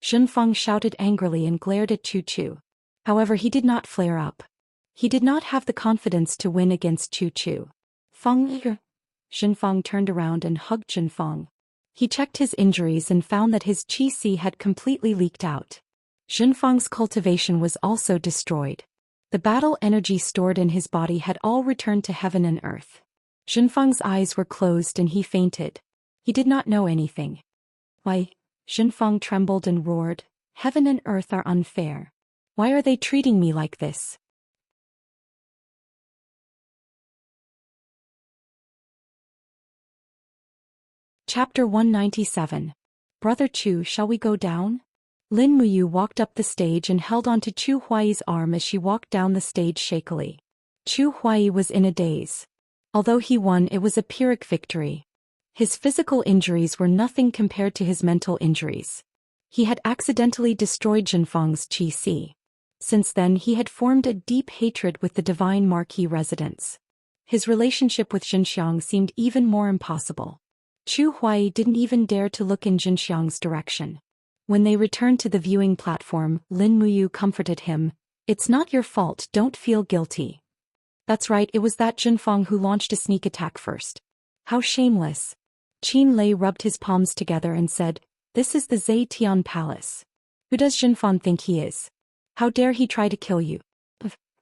Speaker 1: Zhenfang shouted angrily and glared at Chu Chu. However, he did not flare up. He did not have the confidence to win against Chu Chu. Feng. Zhenfang turned around and hugged Zhenfang. He checked his injuries and found that his qi had completely leaked out. Zhenfang's cultivation was also destroyed. The battle energy stored in his body had all returned to heaven and earth. Zhenfang's eyes were closed and he fainted. He did not know anything. Why? Zhenfang trembled and roared, "Heaven and earth are unfair. Why are they treating me like this?" Chapter 197. Brother Chu, shall we go down? Lin Muyu walked up the stage and held onto Chu Huai's arm as she walked down the stage shakily. Chu Huai was in a daze. Although he won, it was a Pyrrhic victory. His physical injuries were nothing compared to his mental injuries. He had accidentally destroyed Zhenfang's qi. Since then he had formed a deep hatred with the divine marquis residents. His relationship with Xianxia seemed even more impossible. Chu Huai didn't even dare to look in Xianxia's direction. When they returned to the viewing platform, Lin Muyu comforted him. "It's not your fault, don't feel guilty." That's right, it was that Zhenfang who launched a sneak attack first. How shameless. Qin Lei rubbed his palms together and said, "This is the Zhe Tian Palace. Who does Zhenfang think he is? How dare he try to kill you?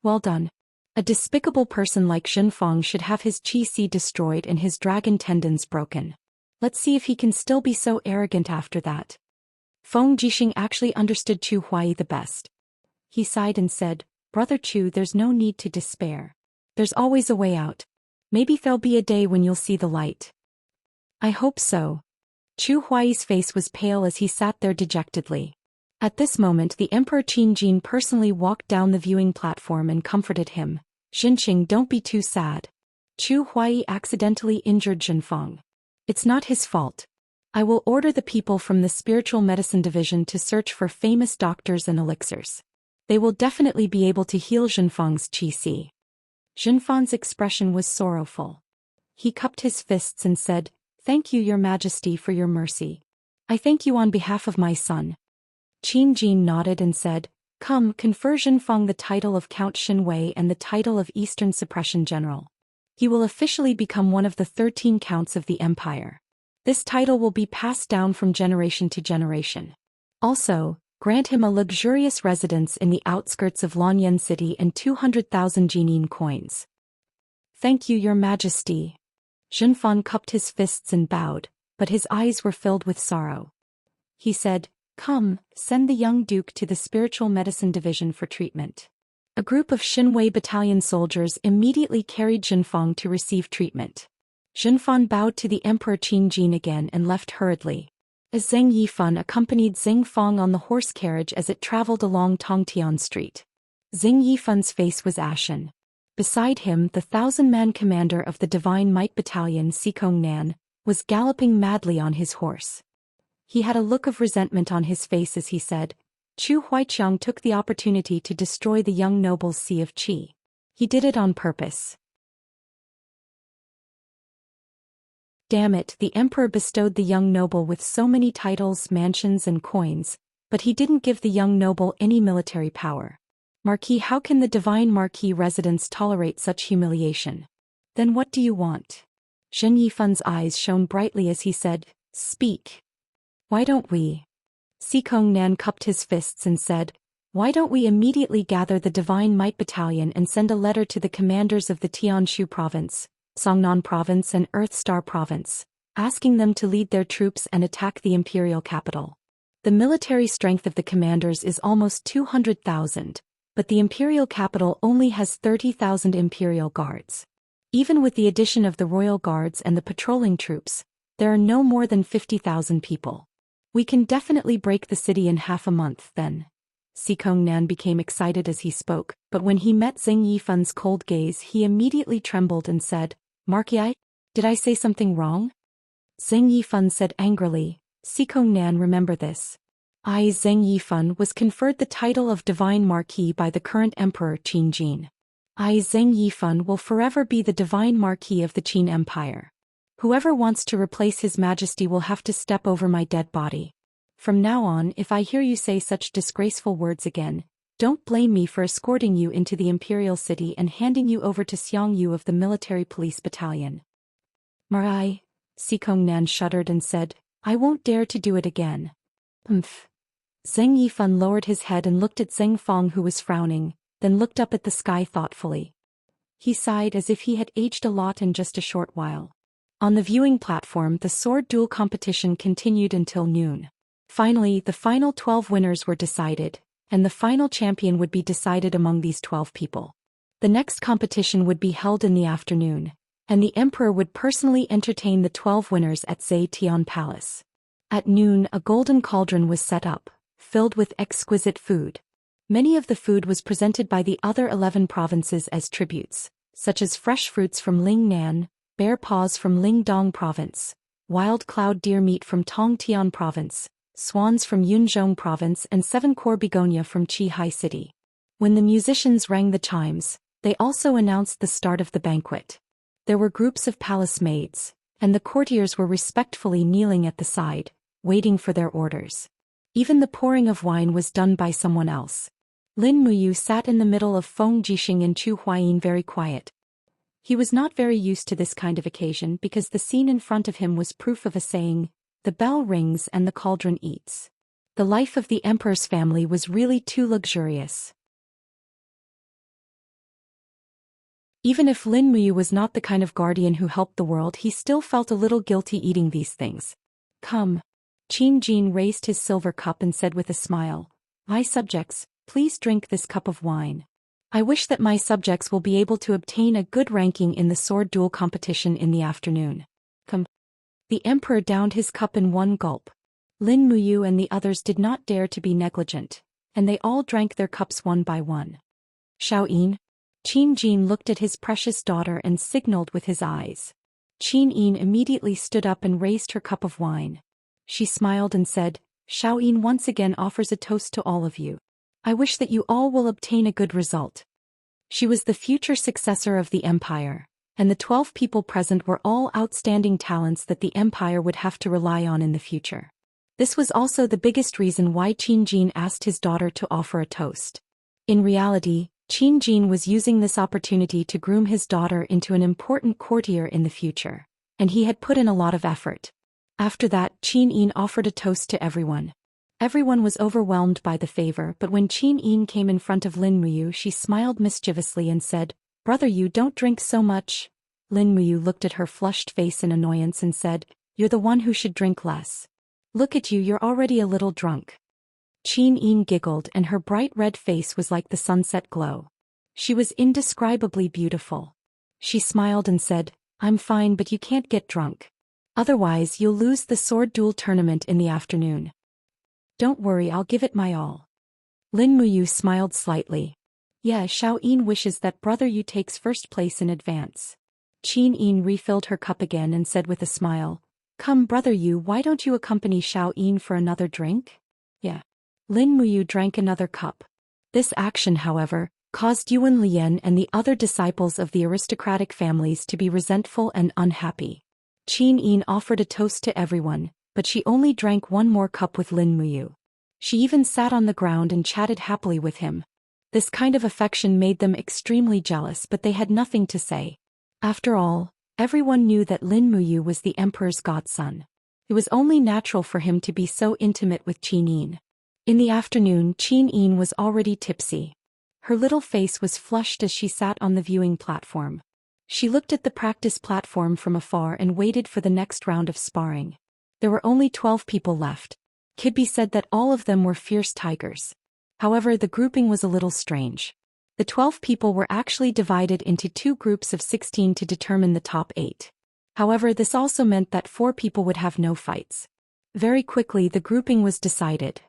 Speaker 1: Well done. A despicable person like Zhenfang should have his qi destroyed and his dragon tendons broken. Let's see if he can still be so arrogant after that." Feng Jixing actually understood Chu Huai the best. He sighed and said, "Brother Chu, there's no need to despair. There's always a way out. Maybe there'll be a day when you'll see the light." "I hope so." Chu Huai's face was pale as he sat there dejectedly. At this moment the Emperor Qin Jin personally walked down the viewing platform and comforted him. "Xinqing, don't be too sad. Chu Huai accidentally injured Zhenfang. It's not his fault. I will order the people from the Spiritual Medicine Division to search for famous doctors and elixirs. They will definitely be able to heal Zhenfang's qi." Zhenfang's expression was sorrowful. He cupped his fists and said, "Thank you, Your Majesty, for your mercy. I thank you on behalf of my son." Qin Jin nodded and said, "Come, confer Zhenfang the title of Count Xinwei and the title of Eastern Suppression General. He will officially become one of the 13 counts of the empire. This title will be passed down from generation to generation. Also, grant him a luxurious residence in the outskirts of Lanyan City and 200,000 Jinin coins." "Thank you, Your Majesty." Zhenfang cupped his fists and bowed, but his eyes were filled with sorrow. He said, "Come, send the young duke to the Spiritual Medicine Division for treatment." A group of Xinwei battalion soldiers immediately carried Zhenfang to receive treatment. Zhenfang bowed to the Emperor Qin Jin again and left hurriedly. As Zheng Yifan accompanied Xing Fang on the horse carriage as it traveled along Tongtian Street. Xing Yifan's face was ashen. Beside him, the 1,000-man commander of the Divine Might Battalion, Sikong Nan, was galloping madly on his horse. He had a look of resentment on his face as he said, "Chu Huaiqiang took the opportunity to destroy the young noble's sea of qi. He did it on purpose. Damn it, the emperor bestowed the young noble with so many titles, mansions and coins, but he didn't give the young noble any military power. Marquis, how can the divine marquis residents tolerate such humiliation? Then what do you want?" Zhen Yifan's eyes shone brightly as he said, "Speak. Why don't we?" Sikong Nan cupped his fists and said, "Why don't we immediately gather the Divine Might Battalion and send a letter to the commanders of the Tianshu Province, Songnan Province and Earth Star Province, asking them to lead their troops and attack the imperial capital? The military strength of the commanders is almost 200,000, but the imperial capital only has 30,000 imperial guards. Even with the addition of the royal guards and the patrolling troops, there are no more than 50,000 people. We can definitely break the city in half a month then." Sikong Nan became excited as he spoke, but when he met Zheng Yifan's cold gaze he immediately trembled and said, "Marquis, did I say something wrong?" Zheng Yifan said angrily, "Sikong Nan, remember this. I, Zheng Yifan, was conferred the title of Divine Marquis by the current Emperor Qin Jin. I, Zheng Yifan, will forever be the Divine Marquis of the Qin Empire. Whoever wants to replace His Majesty will have to step over my dead body." From now on, if I hear you say such disgraceful words again, don't blame me for escorting you into the imperial city and handing you over to Xianxia of the military police battalion. Marai, Sikongnan shuddered and said, I won't dare to do it again. Umph. Zheng Yifan lowered his head and looked at Zheng Fong, who was frowning, then looked up at the sky thoughtfully. He sighed as if he had aged a lot in just a short while. On the viewing platform, the sword duel competition continued until noon. Finally, the final 12 winners were decided, and the final champion would be decided among these 12 people. The next competition would be held in the afternoon, and the emperor would personally entertain the 12 winners at Zetian Palace. At noon, a golden cauldron was set up, filled with exquisite food. Many of the food was presented by the other 11 provinces as tributes, such as fresh fruits from Lingnan, bear paws from Lingdong province, wild cloud deer meat from Tongtian province, swans from Yunzhong province and 7-core begonia from Qihai city. When the musicians rang the chimes, they also announced the start of the banquet. There were groups of palace maids, and the courtiers were respectfully kneeling at the side, waiting for their orders. Even the pouring of wine was done by someone else. Lin Muyu sat in the middle of Feng Jixing and Chu Huayin, very quiet. He was not very used to this kind of occasion because the scene in front of him was proof of a saying, the bell rings and the cauldron eats. The life of the emperor's family was really too luxurious. Even if Lin Muyu was not the kind of guardian who helped the world, he still felt a little guilty eating these things. Come. Qin Jin raised his silver cup and said with a smile, my subjects, please drink this cup of wine. I wish that my subjects will be able to obtain a good ranking in the sword duel competition in the afternoon. Come. The emperor downed his cup in one gulp. Lin Muyu and the others did not dare to be negligent, and they all drank their cups one by one. Xiaoyin. Qin Jin looked at his precious daughter and signaled with his eyes. Qin Yin immediately stood up and raised her cup of wine. She smiled and said, Xiaoyin once again offers a toast to all of you. I wish that you all will obtain a good result. She was the future successor of the empire, and the 12 people present were all outstanding talents that the empire would have to rely on in the future. This was also the biggest reason why Qin Jin asked his daughter to offer a toast. In reality, Qin Jin was using this opportunity to groom his daughter into an important courtier in the future, and he had put in a lot of effort. After that, Qin Yin offered a toast to everyone. Everyone was overwhelmed by the favor, but when Qin Yin came in front of Lin Muyu, she smiled mischievously and said, Brother, you don't drink so much. Lin Muyu looked at her flushed face in annoyance and said, You're the one who should drink less. Look at you, you're already a little drunk. Qin Yin giggled and her bright red face was like the sunset glow. She was indescribably beautiful. She smiled and said, I'm fine, but you can't get drunk. Otherwise you'll lose the sword duel tournament in the afternoon. Don't worry, I'll give it my all. Lin Muyu smiled slightly. Yeah, Xiaoyin wishes that brother you takes first place in advance. Qin Yin refilled her cup again and said with a smile, Come brother you, why don't you accompany Xiaoyin for another drink? Yeah. Lin Muyu drank another cup. This action, however, caused Yuan Lian and the other disciples of the aristocratic families to be resentful and unhappy. Qin Yin offered a toast to everyone, but she only drank one more cup with Lin Muyu. She even sat on the ground and chatted happily with him. This kind of affection made them extremely jealous, but they had nothing to say. After all, everyone knew that Lin Muyu was the emperor's godson. It was only natural for him to be so intimate with Qin Yin. In the afternoon, Qin Yin was already tipsy. Her little face was flushed as she sat on the viewing platform. She looked at the practice platform from afar and waited for the next round of sparring. There were only 12 people left. Could be said that all of them were fierce tigers. However, the grouping was a little strange. The 12 people were actually divided into 2 groups of 16 to determine the top 8. However, this also meant that 4 people would have no fights. Very quickly the grouping was decided.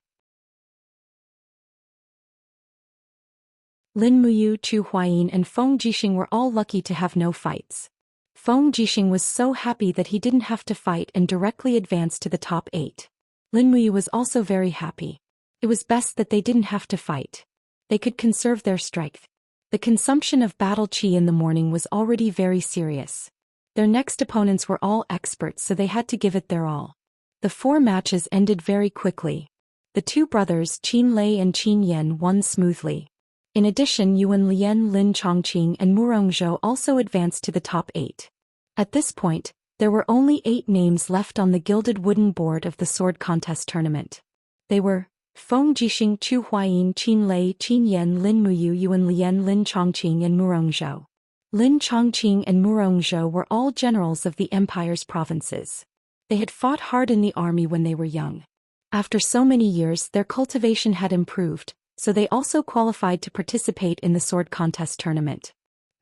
Speaker 1: Lin Muyu, Chu Huayin and Feng Jixing were all lucky to have no fights. Feng Jixing was so happy that he didn't have to fight and directly advanced to the top 8. Lin Muyu was also very happy. It was best that they didn't have to fight. They could conserve their strength. The consumption of battle qi in the morning was already very serious. Their next opponents were all experts, so they had to give it their all. The 4 matches ended very quickly. The 2 brothers Qin Lei and Qin Yan won smoothly. In addition, Yuan Lian, Lin Chongqing and Murong Zhou also advanced to the top 8. At this point, there were only 8 names left on the gilded wooden board of the sword contest tournament. They were Feng Jixing, Chu Huayin, Qin Lei, Qin Yan, Lin Muyu, Yuan Lian, Lin Chongqing and Murong Zhou. Lin Chongqing and Murong Zhou were all generals of the empire's provinces. They had fought hard in the army when they were young. After so many years, their cultivation had improved, so they also qualified to participate in the sword contest tournament.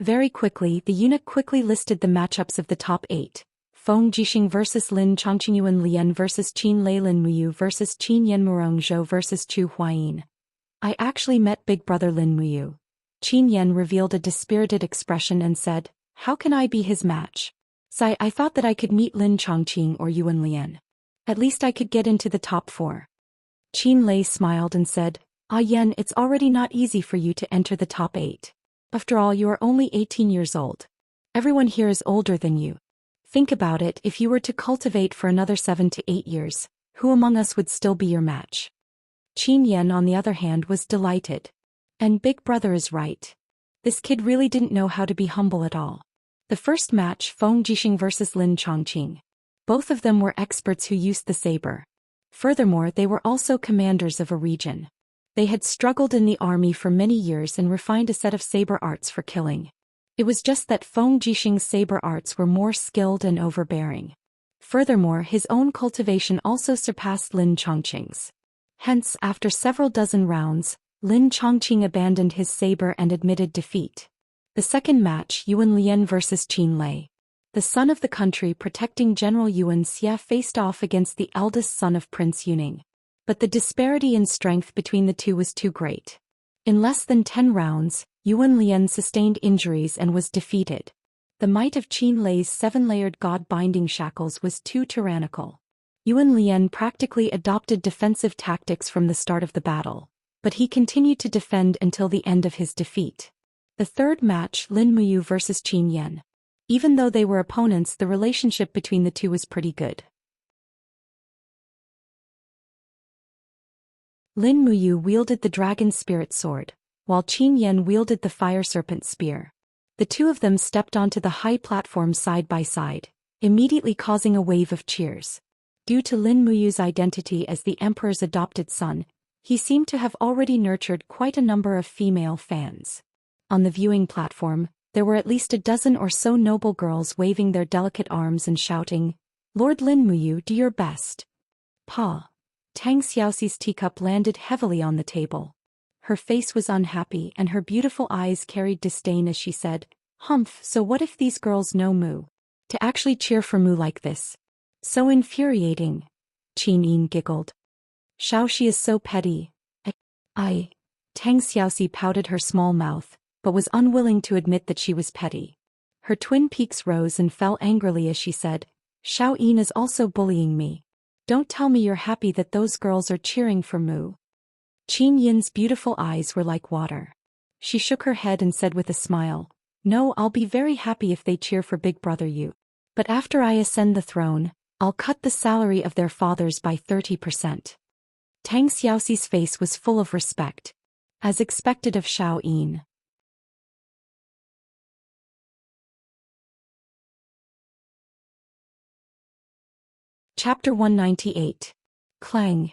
Speaker 1: Very quickly, the eunuch quickly listed the matchups of the top 8. Feng Jixing vs Lin Chongqing, Yuan Lian vs Qin Lei, Lin Muyu vs Qin Yan, Murong Zhou vs Chu Huayin. I actually met big brother Lin Muyu. Qin Yan revealed a dispirited expression and said, "How can I be his match? I thought that I could meet Lin Chongqing or Yuan Lian. At least I could get into the top 4. Qin Lei smiled and said, "Ah Yan, it's already not easy for you to enter the top 8. After all, you are only 18 years old. Everyone here is older than you. Think about it, if you were to cultivate for another 7 to 8 years, who among us would still be your match?" Qin Yan, on the other hand, was delighted. And big brother is right. This kid really didn't know how to be humble at all. The first match, Feng Jixing vs Lin Chongqing. Both of them were experts who used the saber. Furthermore, they were also commanders of a region. They had struggled in the army for many years and refined a set of saber arts for killing. It was just that Feng Jixing's saber arts were more skilled and overbearing. Furthermore, his own cultivation also surpassed Lin Chongqing's. Hence, after several dozen rounds, Lin Chongqing abandoned his saber and admitted defeat. The second match, Yuan Lian vs Qin Lei. The son of the country protecting General Yuan Xia faced off against the eldest son of Prince Yuning. But the disparity in strength between the two was too great. In less than 10 rounds, Yuan Lian sustained injuries and was defeated. The might of Qin Lei's 7-layered god-binding shackles was too tyrannical. Yuan Lian practically adopted defensive tactics from the start of the battle, but he continued to defend until the end of his defeat. The third match, Lin Muyu vs Qin Yan. Even though they were opponents, the relationship between the two was pretty good. Lin Muyu wielded the dragon spirit sword, while Qin Yan wielded the fire serpent spear. The two of them stepped onto the high platform side by side, immediately causing a wave of cheers. Due to Lin Muyu's identity as the emperor's adopted son, he seemed to have already nurtured quite a number of female fans. On the viewing platform, there were at least a dozen or so noble girls waving their delicate arms and shouting, "Lord Lin Muyu, do your best." Pa. Tang Xiaoxi's teacup landed heavily on the table. Her face was unhappy and her beautiful eyes carried disdain as she said, "Humph, so what if these girls know Mu? To actually cheer for Mu like this. So infuriating." Qin Yin giggled. "Xiaoxi is so petty." Tang Xiaoxi pouted her small mouth, but was unwilling to admit that she was petty. Her twin peaks rose and fell angrily as she said, "Xiao Yin is also bullying me. Don't tell me you're happy that those girls are cheering for Mu." Qin Yin's beautiful eyes were like water. She shook her head and said with a smile, "No, I'll be very happy if they cheer for Big Brother Yu. But after I ascend the throne, I'll cut the salary of their fathers by 30%. Tang Xiaoxi's face was full of respect. As expected of Xiao Yin. Chapter 198. Clang.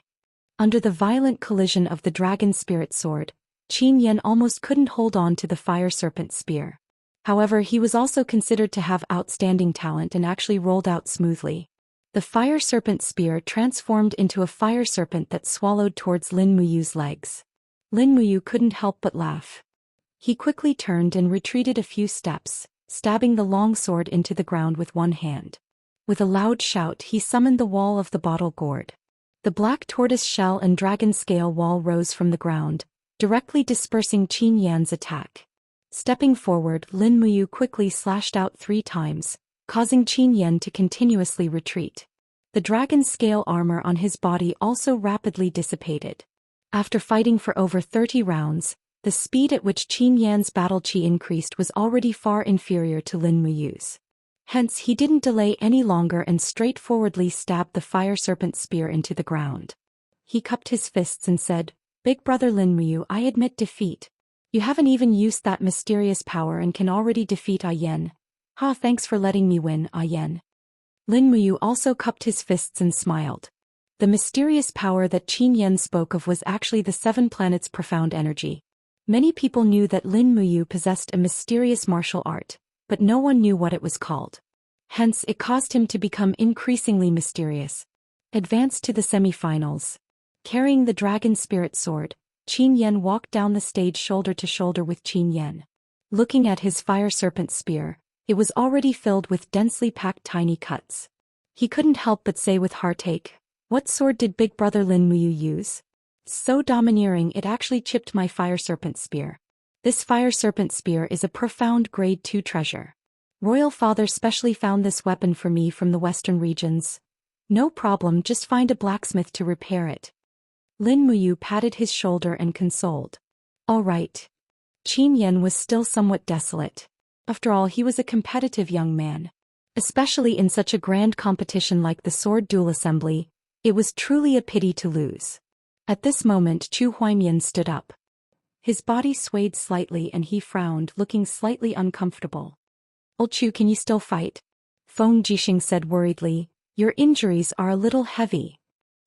Speaker 1: Under the violent collision of the dragon spirit sword, Qin Yan almost couldn't hold on to the fire serpent spear. However, he was also considered to have outstanding talent and actually rolled out smoothly. The fire serpent spear transformed into a fire serpent that swallowed towards Lin Muyu's legs. Lin Muyu couldn't help but laugh. He quickly turned and retreated a few steps, stabbing the long sword into the ground with one hand. With a loud shout, he summoned the wall of the bottle gourd. The black tortoise shell and dragon scale wall rose from the ground, directly dispersing Qin Yan's attack. Stepping forward, Lin Muyu quickly slashed out 3 times, causing Qin Yan to continuously retreat. The dragon scale armor on his body also rapidly dissipated. After fighting for over 30 rounds, the speed at which Qin Yan's battle chi increased was already far inferior to Lin Muyu's. Hence he didn't delay any longer and straightforwardly stabbed the fire serpent spear into the ground. He cupped his fists and said, "Big brother Lin Muyu, I admit defeat. You haven't even used that mysterious power and can already defeat Ah Yen. Ha, thanks for letting me win, Ah Yen." Lin Muyu also cupped his fists and smiled. The mysterious power that Qin Yen spoke of was actually the seven planets' profound energy. Many people knew that Lin Muyu possessed a mysterious martial art, but no one knew what it was called. Hence it caused him to become increasingly mysterious. Advanced to the semi-finals. Carrying the dragon spirit sword, Qin Yen walked down the stage shoulder to shoulder with Qin Yen. Looking at his fire serpent spear, it was already filled with densely packed tiny cuts. He couldn't help but say with heartache, "What sword did big brother Lin Muyu use? So domineering it actually chipped my fire serpent spear. This fire serpent spear is a profound grade 2 treasure. Royal father specially found this weapon for me from the western regions. No problem, just find a blacksmith to repair it." Lin Muyu patted his shoulder and consoled. "All right." Qin Yen was still somewhat desolate. After all, he was a competitive young man. Especially in such a grand competition like the sword duel assembly, it was truly a pity to lose. At this moment Chu Huaimian stood up. His body swayed slightly and he frowned, looking slightly uncomfortable. "Old Chu, can you still fight?" Feng Jixing said worriedly, "Your injuries are a little heavy."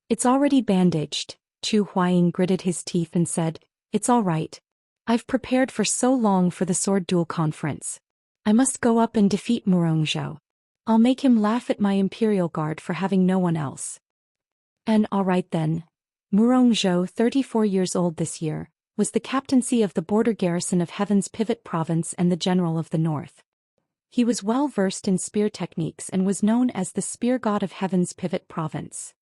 Speaker 1: "It's already bandaged." Chu Huaiying gritted his teeth and said, "It's all right. I've prepared for so long for the sword duel conference. I must go up and defeat Murongzhou. I'll make him laugh at my Imperial Guard for having no one else." And all right then. Murongzhou, 34 years old this year, was the captaincy of the border garrison of Heaven's Pivot Province and the general of the north. He was well versed in spear techniques and was known as the spear god of Heaven's Pivot Province.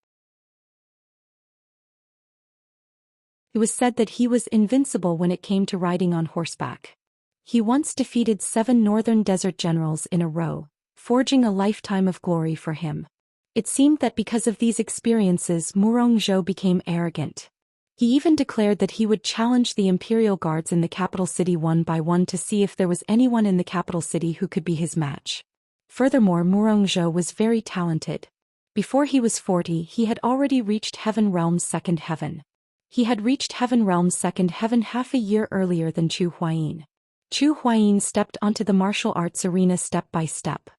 Speaker 1: It was said that he was invincible when it came to riding on horseback. He once defeated 7 northern desert generals in a row, forging a lifetime of glory for him. It seemed that because of these experiences Murongzhou became arrogant. He even declared that he would challenge the Imperial Guards in the capital city one by one to see if there was anyone in the capital city who could be his match. Furthermore, Murongzhou was very talented. Before he was 40, he had already reached Heaven Realm's second heaven. He had reached Heaven Realm's second heaven half a year earlier than Chu Huayin. Chu Huayin stepped onto the martial arts arena step by step.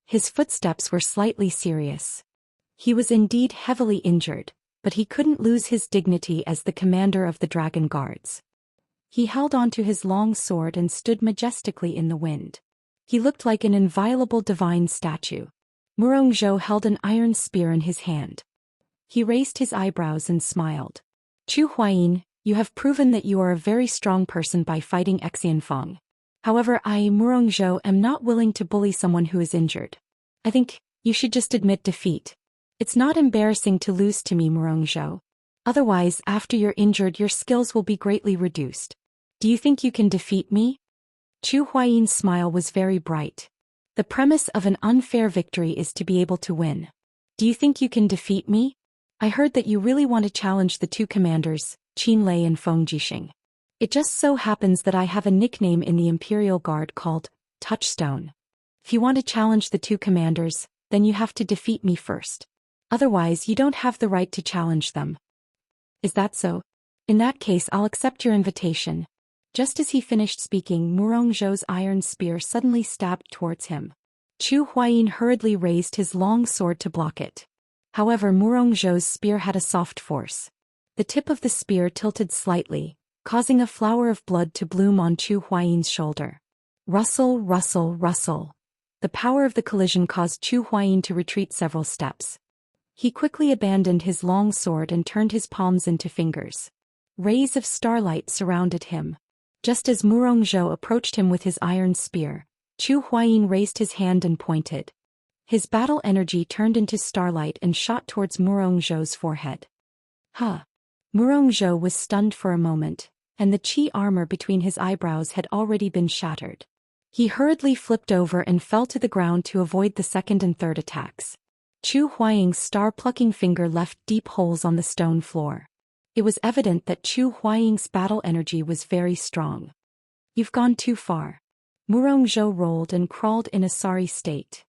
Speaker 1: His footsteps were slightly serious. He was indeed heavily injured, but he couldn't lose his dignity as the commander of the Dragon Guards. He held onto his long sword and stood majestically in the wind. He looked like an inviolable divine statue. Murongzhou held an iron spear in his hand. He raised his eyebrows and smiled. "Chu Huayin, you have proven that you are a very strong person by fighting Xianfeng. However, I, Murongzhou, am not willing to bully someone who is injured. I think you should just admit defeat. It's not embarrassing to lose to me, Murongzhou. Otherwise, after you're injured, your skills will be greatly reduced. Do you think you can defeat me?" Chu Huayin's smile was very bright. "The premise of an unfair victory is to be able to win. Do you think you can defeat me? I heard that you really want to challenge the two commanders, Qin Lei and Feng Jixing. It just so happens that I have a nickname in the Imperial Guard called Touchstone. If you want to challenge the two commanders, then you have to defeat me first. Otherwise, you don't have the right to challenge them." "Is that so? In that case, I'll accept your invitation." Just as he finished speaking, Murongzhou's iron spear suddenly stabbed towards him. Chu Huayin hurriedly raised his long sword to block it. However, Murongzhou's spear had a soft force. The tip of the spear tilted slightly, causing a flower of blood to bloom on Chu Huayin's shoulder. Rustle, rustle, rustle. The power of the collision caused Chu Huayin to retreat several steps. He quickly abandoned his long sword and turned his palms into fingers. Rays of starlight surrounded him. Just as Murongzhou approached him with his iron spear, Chu Huayin raised his hand and pointed. His battle energy turned into starlight and shot towards Murongzhou's forehead. Huh! Murongzhou was stunned for a moment, and the chi armor between his eyebrows had already been shattered. He hurriedly flipped over and fell to the ground to avoid the second and third attacks. Chu Huaying's star-plucking finger left deep holes on the stone floor. It was evident that Chu Huaying's battle energy was very strong. "You've gone too far." Murongzhou rolled and crawled in a sorry state.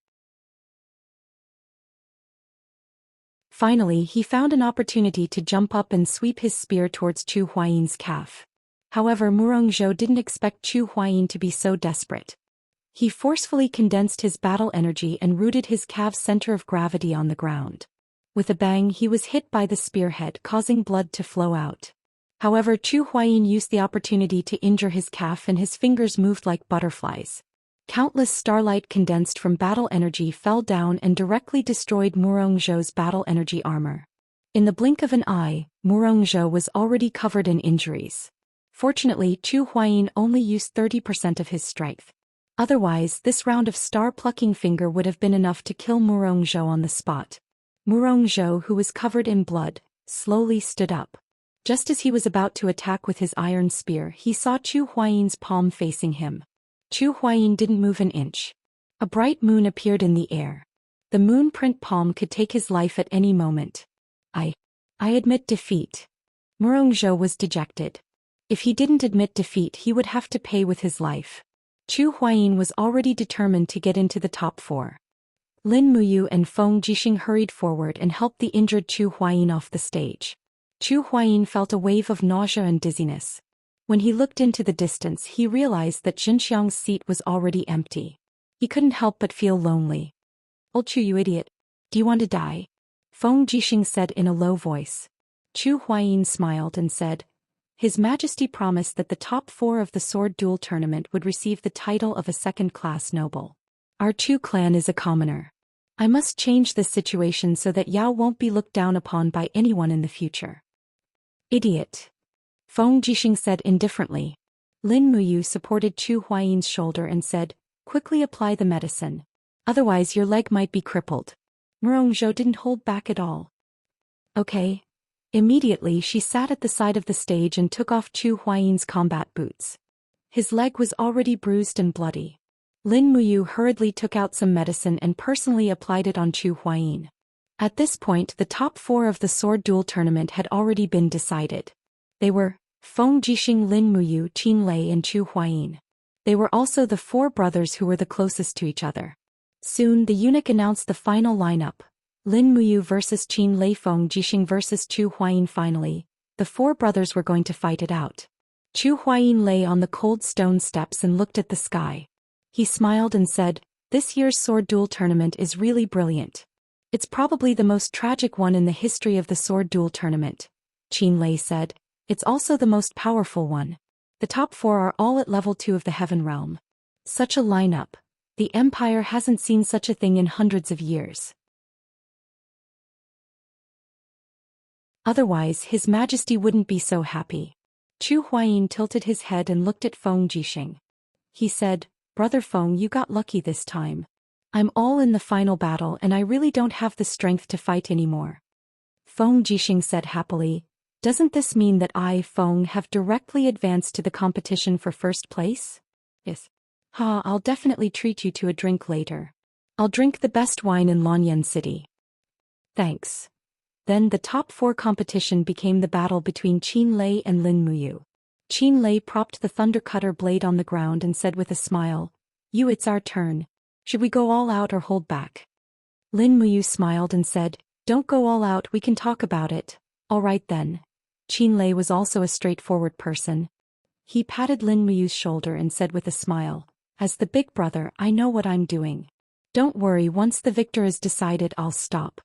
Speaker 1: Finally, he found an opportunity to jump up and sweep his spear towards Chu Huayin's calf. However, Zhou didn't expect Chu Huayin to be so desperate. He forcefully condensed his battle energy and rooted his calf's center of gravity on the ground. With a bang, he was hit by the spearhead, causing blood to flow out. However, Chu Huayin used the opportunity to injure his calf and his fingers moved like butterflies. Countless starlight condensed from battle energy fell down and directly destroyed Zhou's battle energy armor. In the blink of an eye, Zhou was already covered in injuries. Fortunately, Chu Huayin only used 30% of his strength. Otherwise, this round of star-plucking finger would have been enough to kill Zhou on the spot. Zhou, who was covered in blood, slowly stood up. Just as he was about to attack with his iron spear, he saw Chu Huayin's palm facing him. Chu Huayin didn't move an inch. A bright moon appeared in the air. The moon print palm could take his life at any moment. I admit defeat. Zhou was dejected. If he didn't admit defeat, he would have to pay with his life. Chu Huayin was already determined to get into the top 4. Lin Muyu and Feng Jixing hurried forward and helped the injured Chu Huayin off the stage. Chu Huayin felt a wave of nausea and dizziness. When he looked into the distance, he realized that Xianxia's seat was already empty. He couldn't help but feel lonely. "Old Chu, you idiot. Do you want to die?" Feng Jixing said in a low voice. Chu Huayin smiled and said, "His Majesty promised that the top 4 of the sword duel tournament would receive the title of a second-class noble. Our Chu clan is a commoner. I must change this situation so that Yao won't be looked down upon by anyone in the future." "Idiot," Feng Jixing said indifferently. Lin Muyu supported Chu Huayin's shoulder and said, "Quickly apply the medicine. Otherwise your leg might be crippled." Zhou didn't hold back at all. "Okay." Immediately she sat at the side of the stage and took off Chu Huayin's combat boots. His leg was already bruised and bloody. Lin Muyu hurriedly took out some medicine and personally applied it on Chu Huayin. At this point, the top 4 of the sword duel tournament had already been decided. They were Feng Jixing, Lin Muyu, Qin Lei and Chu Huayin. They were also the 4 brothers who were the closest to each other. Soon the eunuch announced the final lineup. Lin Muyu versus Qin Lei, Feng Jixing versus Chu Huayin. Finally, the 4 brothers were going to fight it out. Chu Huayin lay on the cold stone steps and looked at the sky. He smiled and said, "This year's sword duel tournament is really brilliant. It's probably the most tragic one in the history of the sword duel tournament." Qin Lei said, "It's also the most powerful one. The top 4 are all at level 2 of the Heaven Realm. Such a lineup. The Empire hasn't seen such a thing in hundreds of years. Otherwise, His Majesty wouldn't be so happy." Chu Huayin tilted his head and looked at Feng Jixing. He said, "Brother Feng, you got lucky this time. I'm all in the final battle and I really don't have the strength to fight anymore." Feng Jixing said happily, "Doesn't this mean that I, Feng, have directly advanced to the competition for first place?" "Yes." I'll definitely treat you to a drink later. I'll drink the best wine in Lanyan City." "Thanks." Then the top 4 competition became the battle between Qin Lei and Lin Muyu. Qin Lei propped the thundercutter blade on the ground and said with a smile, It's our turn. Should we go all out or hold back?" Lin Muyu smiled and said, "Don't go all out, we can talk about it." "All right then." Qin Lei was also a straightforward person. He patted Lin Muyu's shoulder and said with a smile, "As the big brother, I know what I'm doing. Don't worry, once the victor is decided, I'll stop."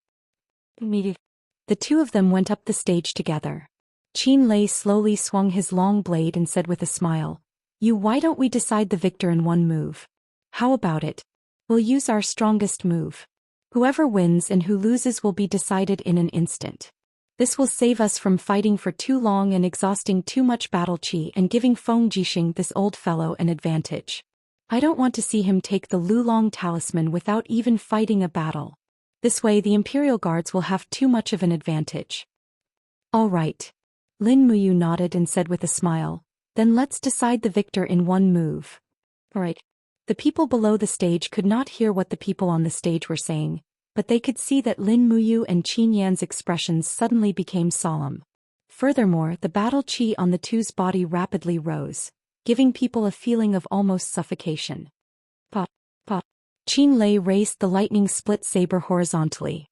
Speaker 1: The 2 of them went up the stage together. Qin Lei slowly swung his long blade and said with a smile, Why don't we decide the victor in one move? How about it? We'll use our strongest move. Whoever wins and who loses will be decided in an instant. This will save us from fighting for too long and exhausting too much battle chi and giving Feng Jixing, this old fellow, an advantage. I don't want to see him take the Lulong talisman without even fighting a battle. This way the Imperial Guards will have too much of an advantage." "All right." Lin Muyu nodded and said with a smile, "Then let's decide the victor in one move." "All right." The people below the stage could not hear what the people on the stage were saying, but they could see that Lin Muyu and Qin Yan's expressions suddenly became solemn. Furthermore, the battle chi on the 2's body rapidly rose, giving people a feeling of almost suffocation. Pop, pop. Qin Lei raised the lightning split saber horizontally.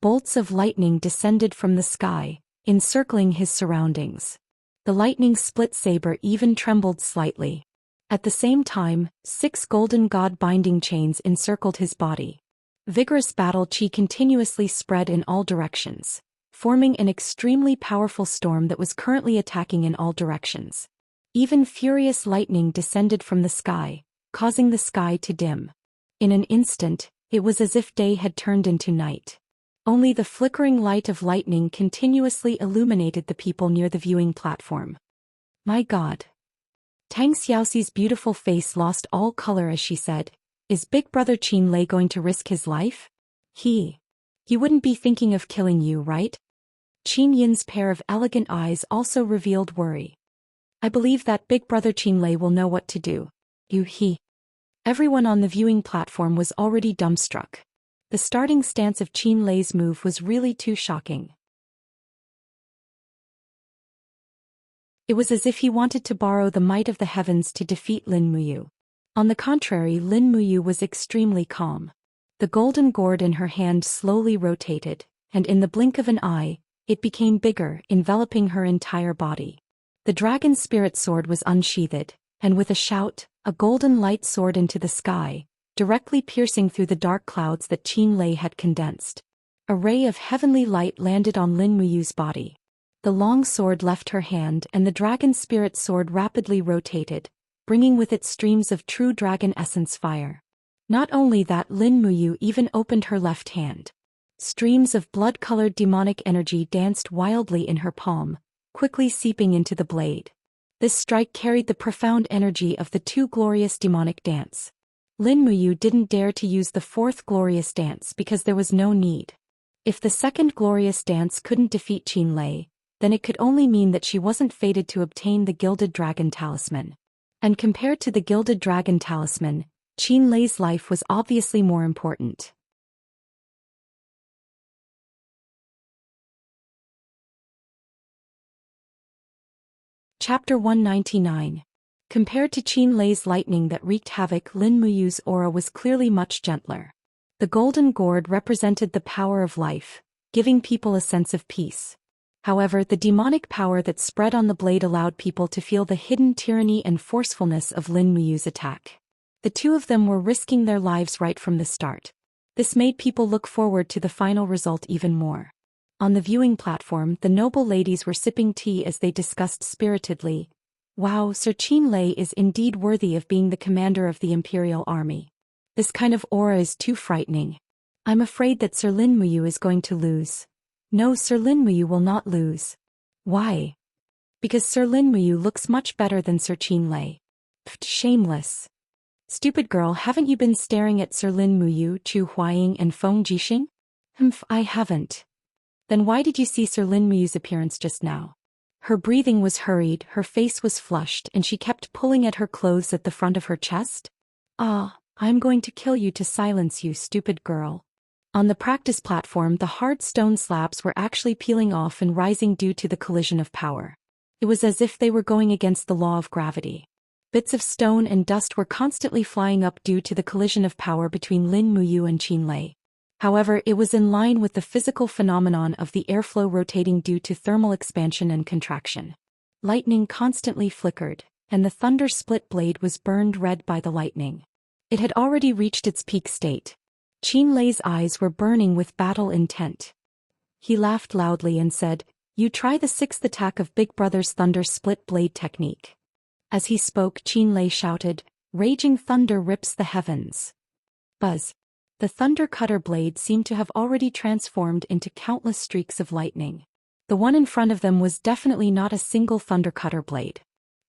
Speaker 1: bolts of lightning descended from the sky, encircling his surroundings. The lightning split saber even trembled slightly. At the same time, 6 golden god-binding chains encircled his body. Vigorous battle chi continuously spread in all directions, forming an extremely powerful storm that was currently attacking in all directions. Even furious lightning descended from the sky, causing the sky to dim. In an instant, it was as if day had turned into night. Only the flickering light of lightning continuously illuminated the people near the viewing platform. My God! Tang Xiaoxi's beautiful face lost all color as she said, "Is Big Brother Qin Lei going to risk his life? He wouldn't be thinking of killing you, right?" Qin Yin's pair of elegant eyes also revealed worry. "I believe that Big Brother Qin Lei will know what to do." Everyone on the viewing platform was already dumbstruck. The starting stance of Qin Lei's move was really too shocking. It was as if he wanted to borrow the might of the heavens to defeat Lin Muyu. On the contrary, Lin Muyu was extremely calm. The golden gourd in her hand slowly rotated, and in the blink of an eye, it became bigger, enveloping her entire body. The dragon spirit sword was unsheathed, and with a shout, a golden light soared into the sky, directly piercing through the dark clouds that Qin Lei had condensed. A ray of heavenly light landed on Lin Muyu's body. The long sword left her hand and the dragon spirit sword rapidly rotated, bringing with it streams of true dragon essence fire. Not only that, Lin Muyu even opened her left hand. Streams of blood-colored demonic energy danced wildly in her palm, quickly seeping into the blade. This strike carried the profound energy of the 2 glorious demonic dance. Lin Muyu didn't dare to use the 4th glorious dance because there was no need. If the 2nd glorious dance couldn't defeat Qin Lei, then it could only mean that she wasn't fated to obtain the Gilded Dragon Talisman. And compared to the Gilded Dragon Talisman, Qin Lei's life was obviously more important. Chapter 199. Compared to Qin Lei's lightning that wreaked havoc, Lin Muyu's aura was clearly much gentler. The golden gourd represented the power of life, giving people a sense of peace. However, the demonic power that spread on the blade allowed people to feel the hidden tyranny and forcefulness of Lin Muyu's attack. The 2 of them were risking their lives right from the start. This made people look forward to the final result even more. On the viewing platform, the noble ladies were sipping tea as they discussed spiritedly, "Wow, Sir Qin Lei is indeed worthy of being the commander of the Imperial Army. This kind of aura is too frightening. I'm afraid that Sir Lin Muyu is going to lose." "No, Sir Lin Muyu will not lose." "Why?" "Because Sir Lin Muyu looks much better than Sir Qin Lei." "Pfft, shameless." "Stupid girl, haven't you been staring at Sir Lin Muyu, Chu Huaying and Feng Jixing?" I haven't." "Then why did you see Sir Lin Muyu's appearance just now?" Her breathing was hurried, her face was flushed, and she kept pulling at her clothes at the front of her chest. I'm going to kill you to silence you, stupid girl." On the practice platform, the hard stone slabs were actually peeling off and rising due to the collision of power. It was as if they were going against the law of gravity. Bits of stone and dust were constantly flying up due to the collision of power between Lin Muyu and Qin Lei. However, it was in line with the physical phenomenon of the airflow rotating due to thermal expansion and contraction. Lightning constantly flickered, and the thunder split blade was burned red by the lightning. It had already reached its peak state. Qin Lei's eyes were burning with battle intent. He laughed loudly and said, "You try the 6th attack of Big Brother's thunder split blade technique." As he spoke, Qin Lei shouted, "Raging thunder rips the heavens." Buzz. The thunder cutter blade seemed to have already transformed into countless streaks of lightning. The one in front of them was definitely not a single thunder cutter blade.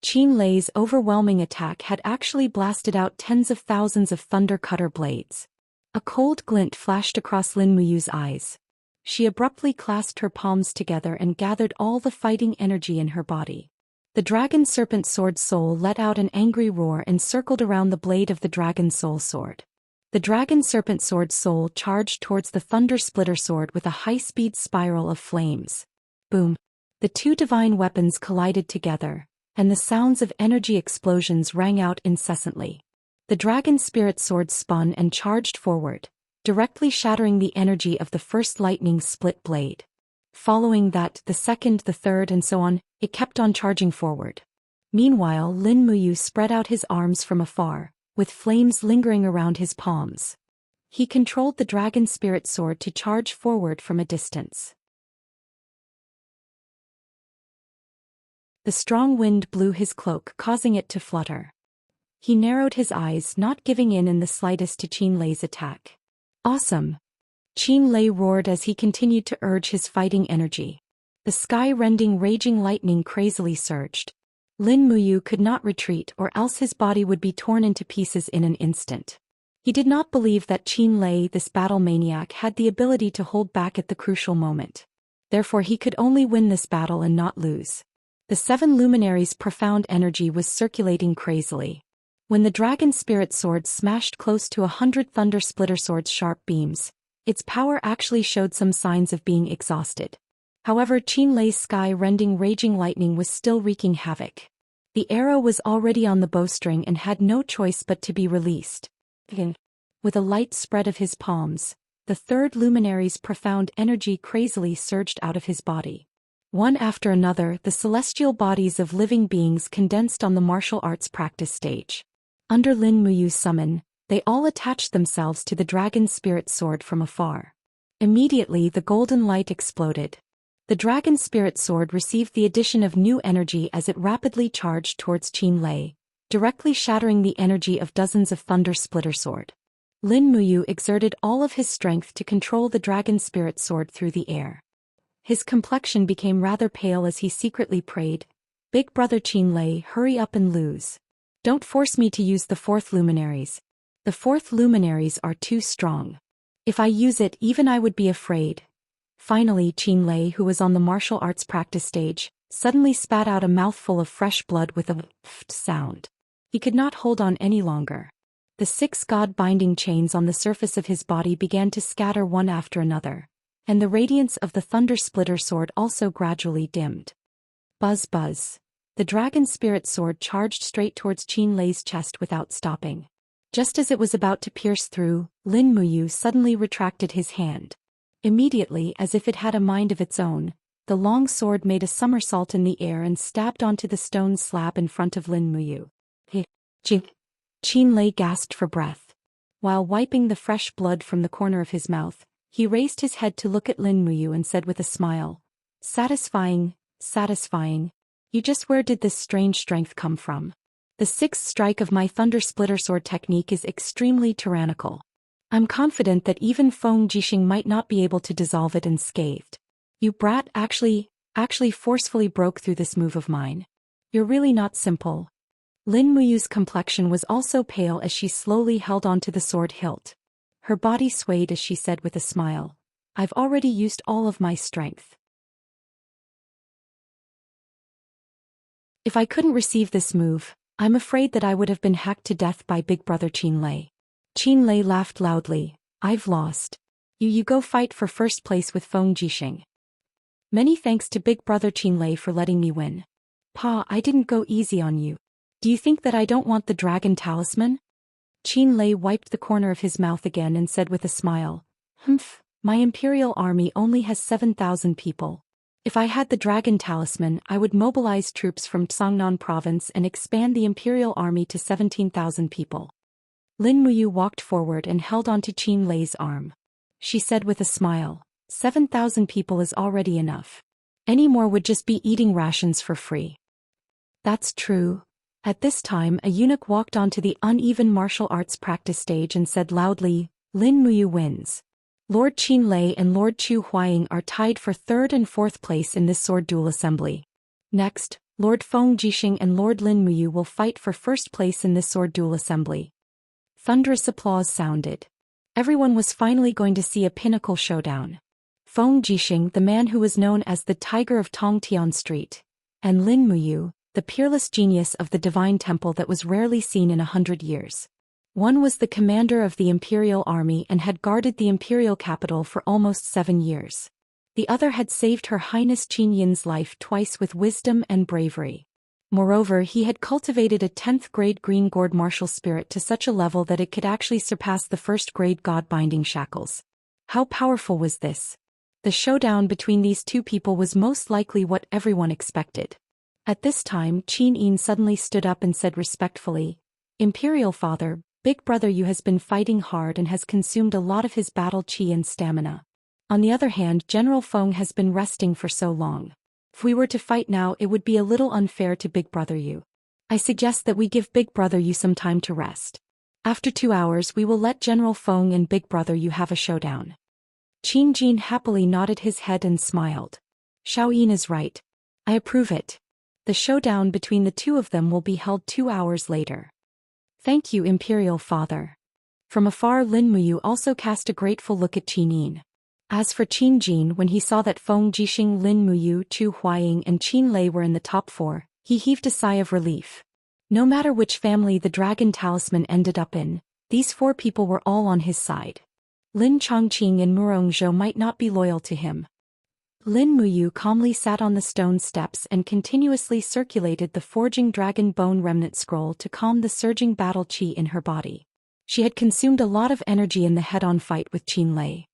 Speaker 1: Qin Lei's overwhelming attack had actually blasted out tens of thousands of thunder cutter blades. A cold glint flashed across Lin Muyu's eyes. She abruptly clasped her palms together and gathered all the fighting energy in her body. The dragon serpent sword soul let out an angry roar and circled around the blade of the dragon soul sword. The dragon serpent sword soul charged towards the thunder splitter sword with a high-speed spiral of flames. Boom! The 2 divine weapons collided together, and the sounds of energy explosions rang out incessantly. The dragon spirit sword spun and charged forward, directly shattering the energy of the first lightning split blade. Following that, the second, the third, and so on, it kept on charging forward. Meanwhile, Lin Muyu spread out his arms from afar, with flames lingering around his palms. He controlled the dragon spirit sword to charge forward from a distance. The strong wind blew his cloak, causing it to flutter. He narrowed his eyes, not giving in the slightest to Qin Lei's attack. Awesome! Qin Lei roared as he continued to urge his fighting energy. The sky-rending raging lightning crazily surged. Lin Muyu could not retreat, or else his body would be torn into pieces in an instant. He did not believe that Qin Lei, this battle maniac, had the ability to hold back at the crucial moment. Therefore he could only win this battle and not lose. The seven luminaries' profound energy was circulating crazily. When the dragon spirit sword smashed close to 100 thunder splitter sword's sharp beams, its power actually showed some signs of being exhausted. However, Qin Lei's sky-rending raging lightning was still wreaking havoc. The arrow was already on the bowstring and had no choice but to be released. With a light spread of his palms, the third luminary's profound energy crazily surged out of his body. One after another, the celestial bodies of living beings condensed on the martial arts practice stage. Under Lin Muyu's summon, they all attached themselves to the dragon spirit sword from afar. Immediately the golden light exploded. The dragon spirit sword received the addition of new energy as it rapidly charged towards Qin Lei, directly shattering the energy of dozens of thunder splitter sword. Lin Muyu exerted all of his strength to control the dragon spirit sword through the air. His complexion became rather pale as he secretly prayed, "Big brother Qin Lei, hurry up and lose. Don't force me to use the fourth luminaries. The fourth luminaries are too strong. If I use it, even I would be afraid." Finally, Qin Lei, who was on the martial arts practice stage, suddenly spat out a mouthful of fresh blood with a pft sound. He could not hold on any longer. The 6 god-binding chains on the surface of his body began to scatter one after another, and the radiance of the thunder splitter sword also gradually dimmed. Buzz buzz. The dragon spirit sword charged straight towards Qin Lei's chest without stopping. Just as it was about to pierce through, Lin Muyu suddenly retracted his hand. Immediately, as if it had a mind of its own, the long sword made a somersault in the air and stabbed onto the stone slab in front of Lin Muyu. Qin Lei gasped for breath. While wiping the fresh blood from the corner of his mouth, he raised his head to look at Lin Muyu and said with a smile, "Satisfying, satisfying. You just where did this strange strength come from? The 6th strike of my thunder splitter sword technique is extremely tyrannical. I'm confident that even Feng Jixing might not be able to dissolve it unscathed. You brat actually forcefully broke through this move of mine. You're really not simple." Lin Muyu's complexion was also pale as she slowly held onto the sword hilt. Her body swayed as she said with a smile, "I've already used all of my strength. If I couldn't receive this move, I'm afraid that I would have been hacked to death by Big Brother Qin Lei." Qin Lei laughed loudly. "I've lost. You go fight for first place with Feng Jixing. Many thanks to Big Brother Qin Lei for letting me win. Pa, I didn't go easy on you. Do you think that I don't want the dragon talisman?" Qin Lei wiped the corner of his mouth again and said with a smile, "Humph, my imperial army only has 7,000 people. If I had the dragon talisman, I would mobilize troops from Tsangnan province and expand the imperial army to 17,000 people." Lin Muyu walked forward and held onto Qin Lei's arm. She said with a smile, 7,000 people is already enough. Any more would just be eating rations for free." "That's true." At this time a eunuch walked onto the uneven martial arts practice stage and said loudly, "Lin Muyu wins. Lord Qin Lei and Lord Chu Huaying are tied for 3rd and 4th place in this sword duel assembly. Next, Lord Feng Jixing and Lord Lin Muyu will fight for 1st place in this sword duel assembly." Thunderous applause sounded. Everyone was finally going to see a pinnacle showdown. Feng Jixing, the man who was known as the Tiger of Tongtian Street, and Lin Muyu, the peerless genius of the divine temple that was rarely seen in 100 years. One was the commander of the imperial army and had guarded the imperial capital for almost 7 years. The other had saved Her Highness Qin Yin's life twice with wisdom and bravery. Moreover, he had cultivated a 10th-grade green gourd martial spirit to such a level that it could actually surpass the 1st-grade god-binding shackles. How powerful was this? The showdown between these two people was most likely what everyone expected. At this time, Qin Yin suddenly stood up and said respectfully, "Imperial Father, Big Brother Yu has been fighting hard and has consumed a lot of his battle chi and stamina. On the other hand, General Feng has been resting for so long. If we were to fight now, it would be a little unfair to Big Brother Yu. I suggest that we give Big Brother Yu some time to rest. After 2 hours, we will let General Feng and Big Brother Yu have a showdown." Qin Jin happily nodded his head and smiled. Xiaoyin is right. I approve it. The showdown between the two of them will be held 2 hours later. Thank you, Imperial Father. From afar, Lin Muyu also cast a grateful look at Qin Yin. As for Qin Jin, when he saw that Feng Jixing, Lin Muyu, Chu Huaying and Qin Lei were in the top 4, he heaved a sigh of relief. No matter which family the dragon talisman ended up in, these 4 people were all on his side. Lin Chongqing and Murong Zhou might not be loyal to him. Lin Muyu calmly sat on the stone steps and continuously circulated the forging dragon bone remnant scroll to calm the surging battle chi in her body. She had consumed a lot of energy in the head-on fight with Qin Lei.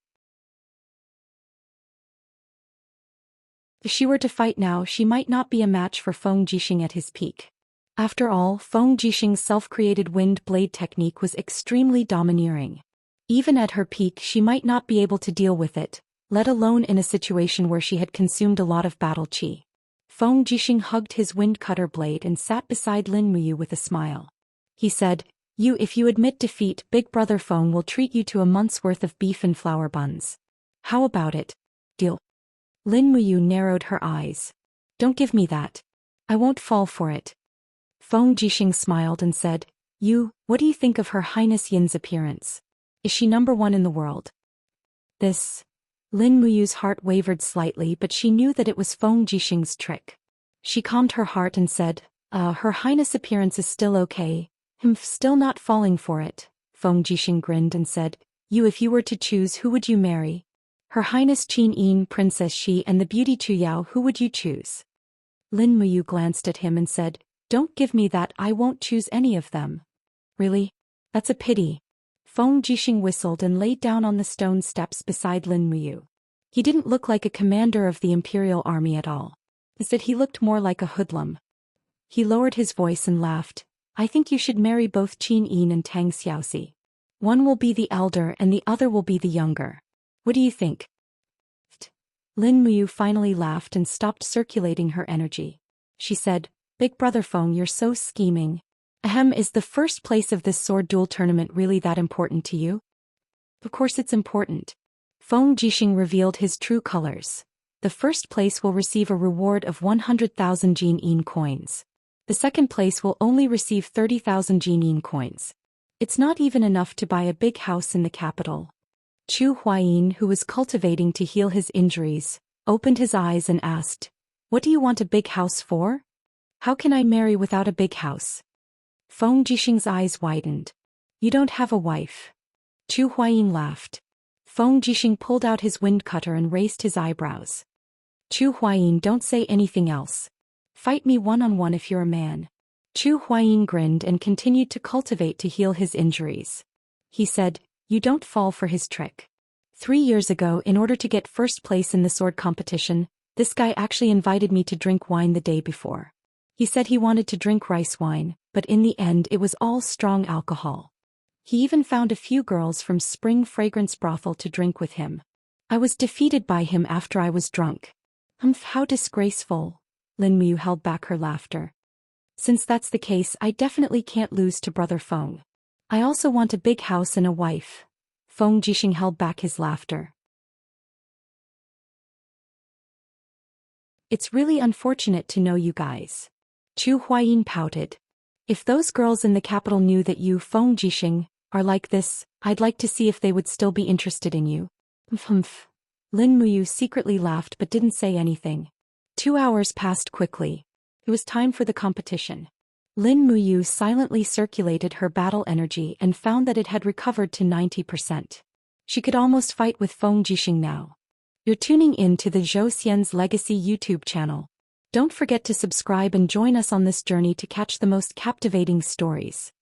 Speaker 1: If she were to fight now, she might not be a match for Feng Jixing at his peak. After all, Feng Jixing's self-created wind blade technique was extremely domineering. Even at her peak, she might not be able to deal with it, let alone in a situation where she had consumed a lot of battle chi. Feng Jixing hugged his wind cutter blade and sat beside Lin Muyu with a smile. He said, If you admit defeat, Big Brother Feng will treat you to a month's worth of beef and flour buns. How about it? Deal? Lin Muyu narrowed her eyes. Don't give me that. I won't fall for it. Feng Jixing smiled and said, What do you think of Her Highness Yin's appearance? Is she #1 in the world? This. Lin Muyu's heart wavered slightly, but she knew that it was Feng Jixing's trick. She calmed her heart and said, Her Highness' appearance is still okay. Still not falling for it. Feng Jixing grinned and said, If you were to choose, who would you marry? Her Highness Qin Yin, Princess Xi and the beauty Chu Yao, who would you choose? Lin Muyu glanced at him and said, Don't give me that, I won't choose any of them. Really? That's a pity. Feng Jixing whistled and laid down on the stone steps beside Lin Muyu. He didn't look like a commander of the imperial army at all. Instead, he looked more like a hoodlum. He lowered his voice and laughed. I think you should marry both Qin Yin and Tang Xiaoxi. One will be the elder and the other will be the younger. What do you think? Lin Muyu finally laughed and stopped circulating her energy. She said, Big Brother Feng, you're so scheming. Is the first place of this sword duel tournament really that important to you? Of course it's important. Feng Jixing revealed his true colors. The first place will receive a reward of 100,000 Jin Yin coins. The second place will only receive 30,000 Jin Yin coins. It's not even enough to buy a big house in the capital. Chu Huayin, who was cultivating to heal his injuries, opened his eyes and asked, What do you want a big house for? How can I marry without a big house? Feng Jixing's eyes widened. You don't have a wife. Chu Huayin laughed. Feng Jixing pulled out his wind cutter and raised his eyebrows. Chu Huayin, don't say anything else. Fight me one-on-one if you're a man. Chu Huayin grinned and continued to cultivate to heal his injuries. He said, You don't fall for his trick. 3 years ago, in order to get first place in the sword competition, this guy actually invited me to drink wine the day before. He said he wanted to drink rice wine, but in the end it was all strong alcohol. He even found a few girls from Spring Fragrance Brothel to drink with him. I was defeated by him after I was drunk. How disgraceful. Lin Muyu held back her laughter. Since that's the case, I definitely can't lose to Brother Feng. I also want a big house and a wife. Feng Jixing held back his laughter. It's really unfortunate to know you guys. Chu Huayin pouted. If those girls in the capital knew that you, Feng Jixing, are like this, I'd like to see if they would still be interested in you. Lin Muyu secretly laughed but didn't say anything. 2 hours passed quickly. It was time for the competition. Lin Muyu silently circulated her battle energy and found that it had recovered to 90%. She could almost fight with Feng Jixing now. You're tuning in to the Zhou Xian's Legacy YouTube channel. Don't forget to subscribe and join us on this journey to catch the most captivating stories.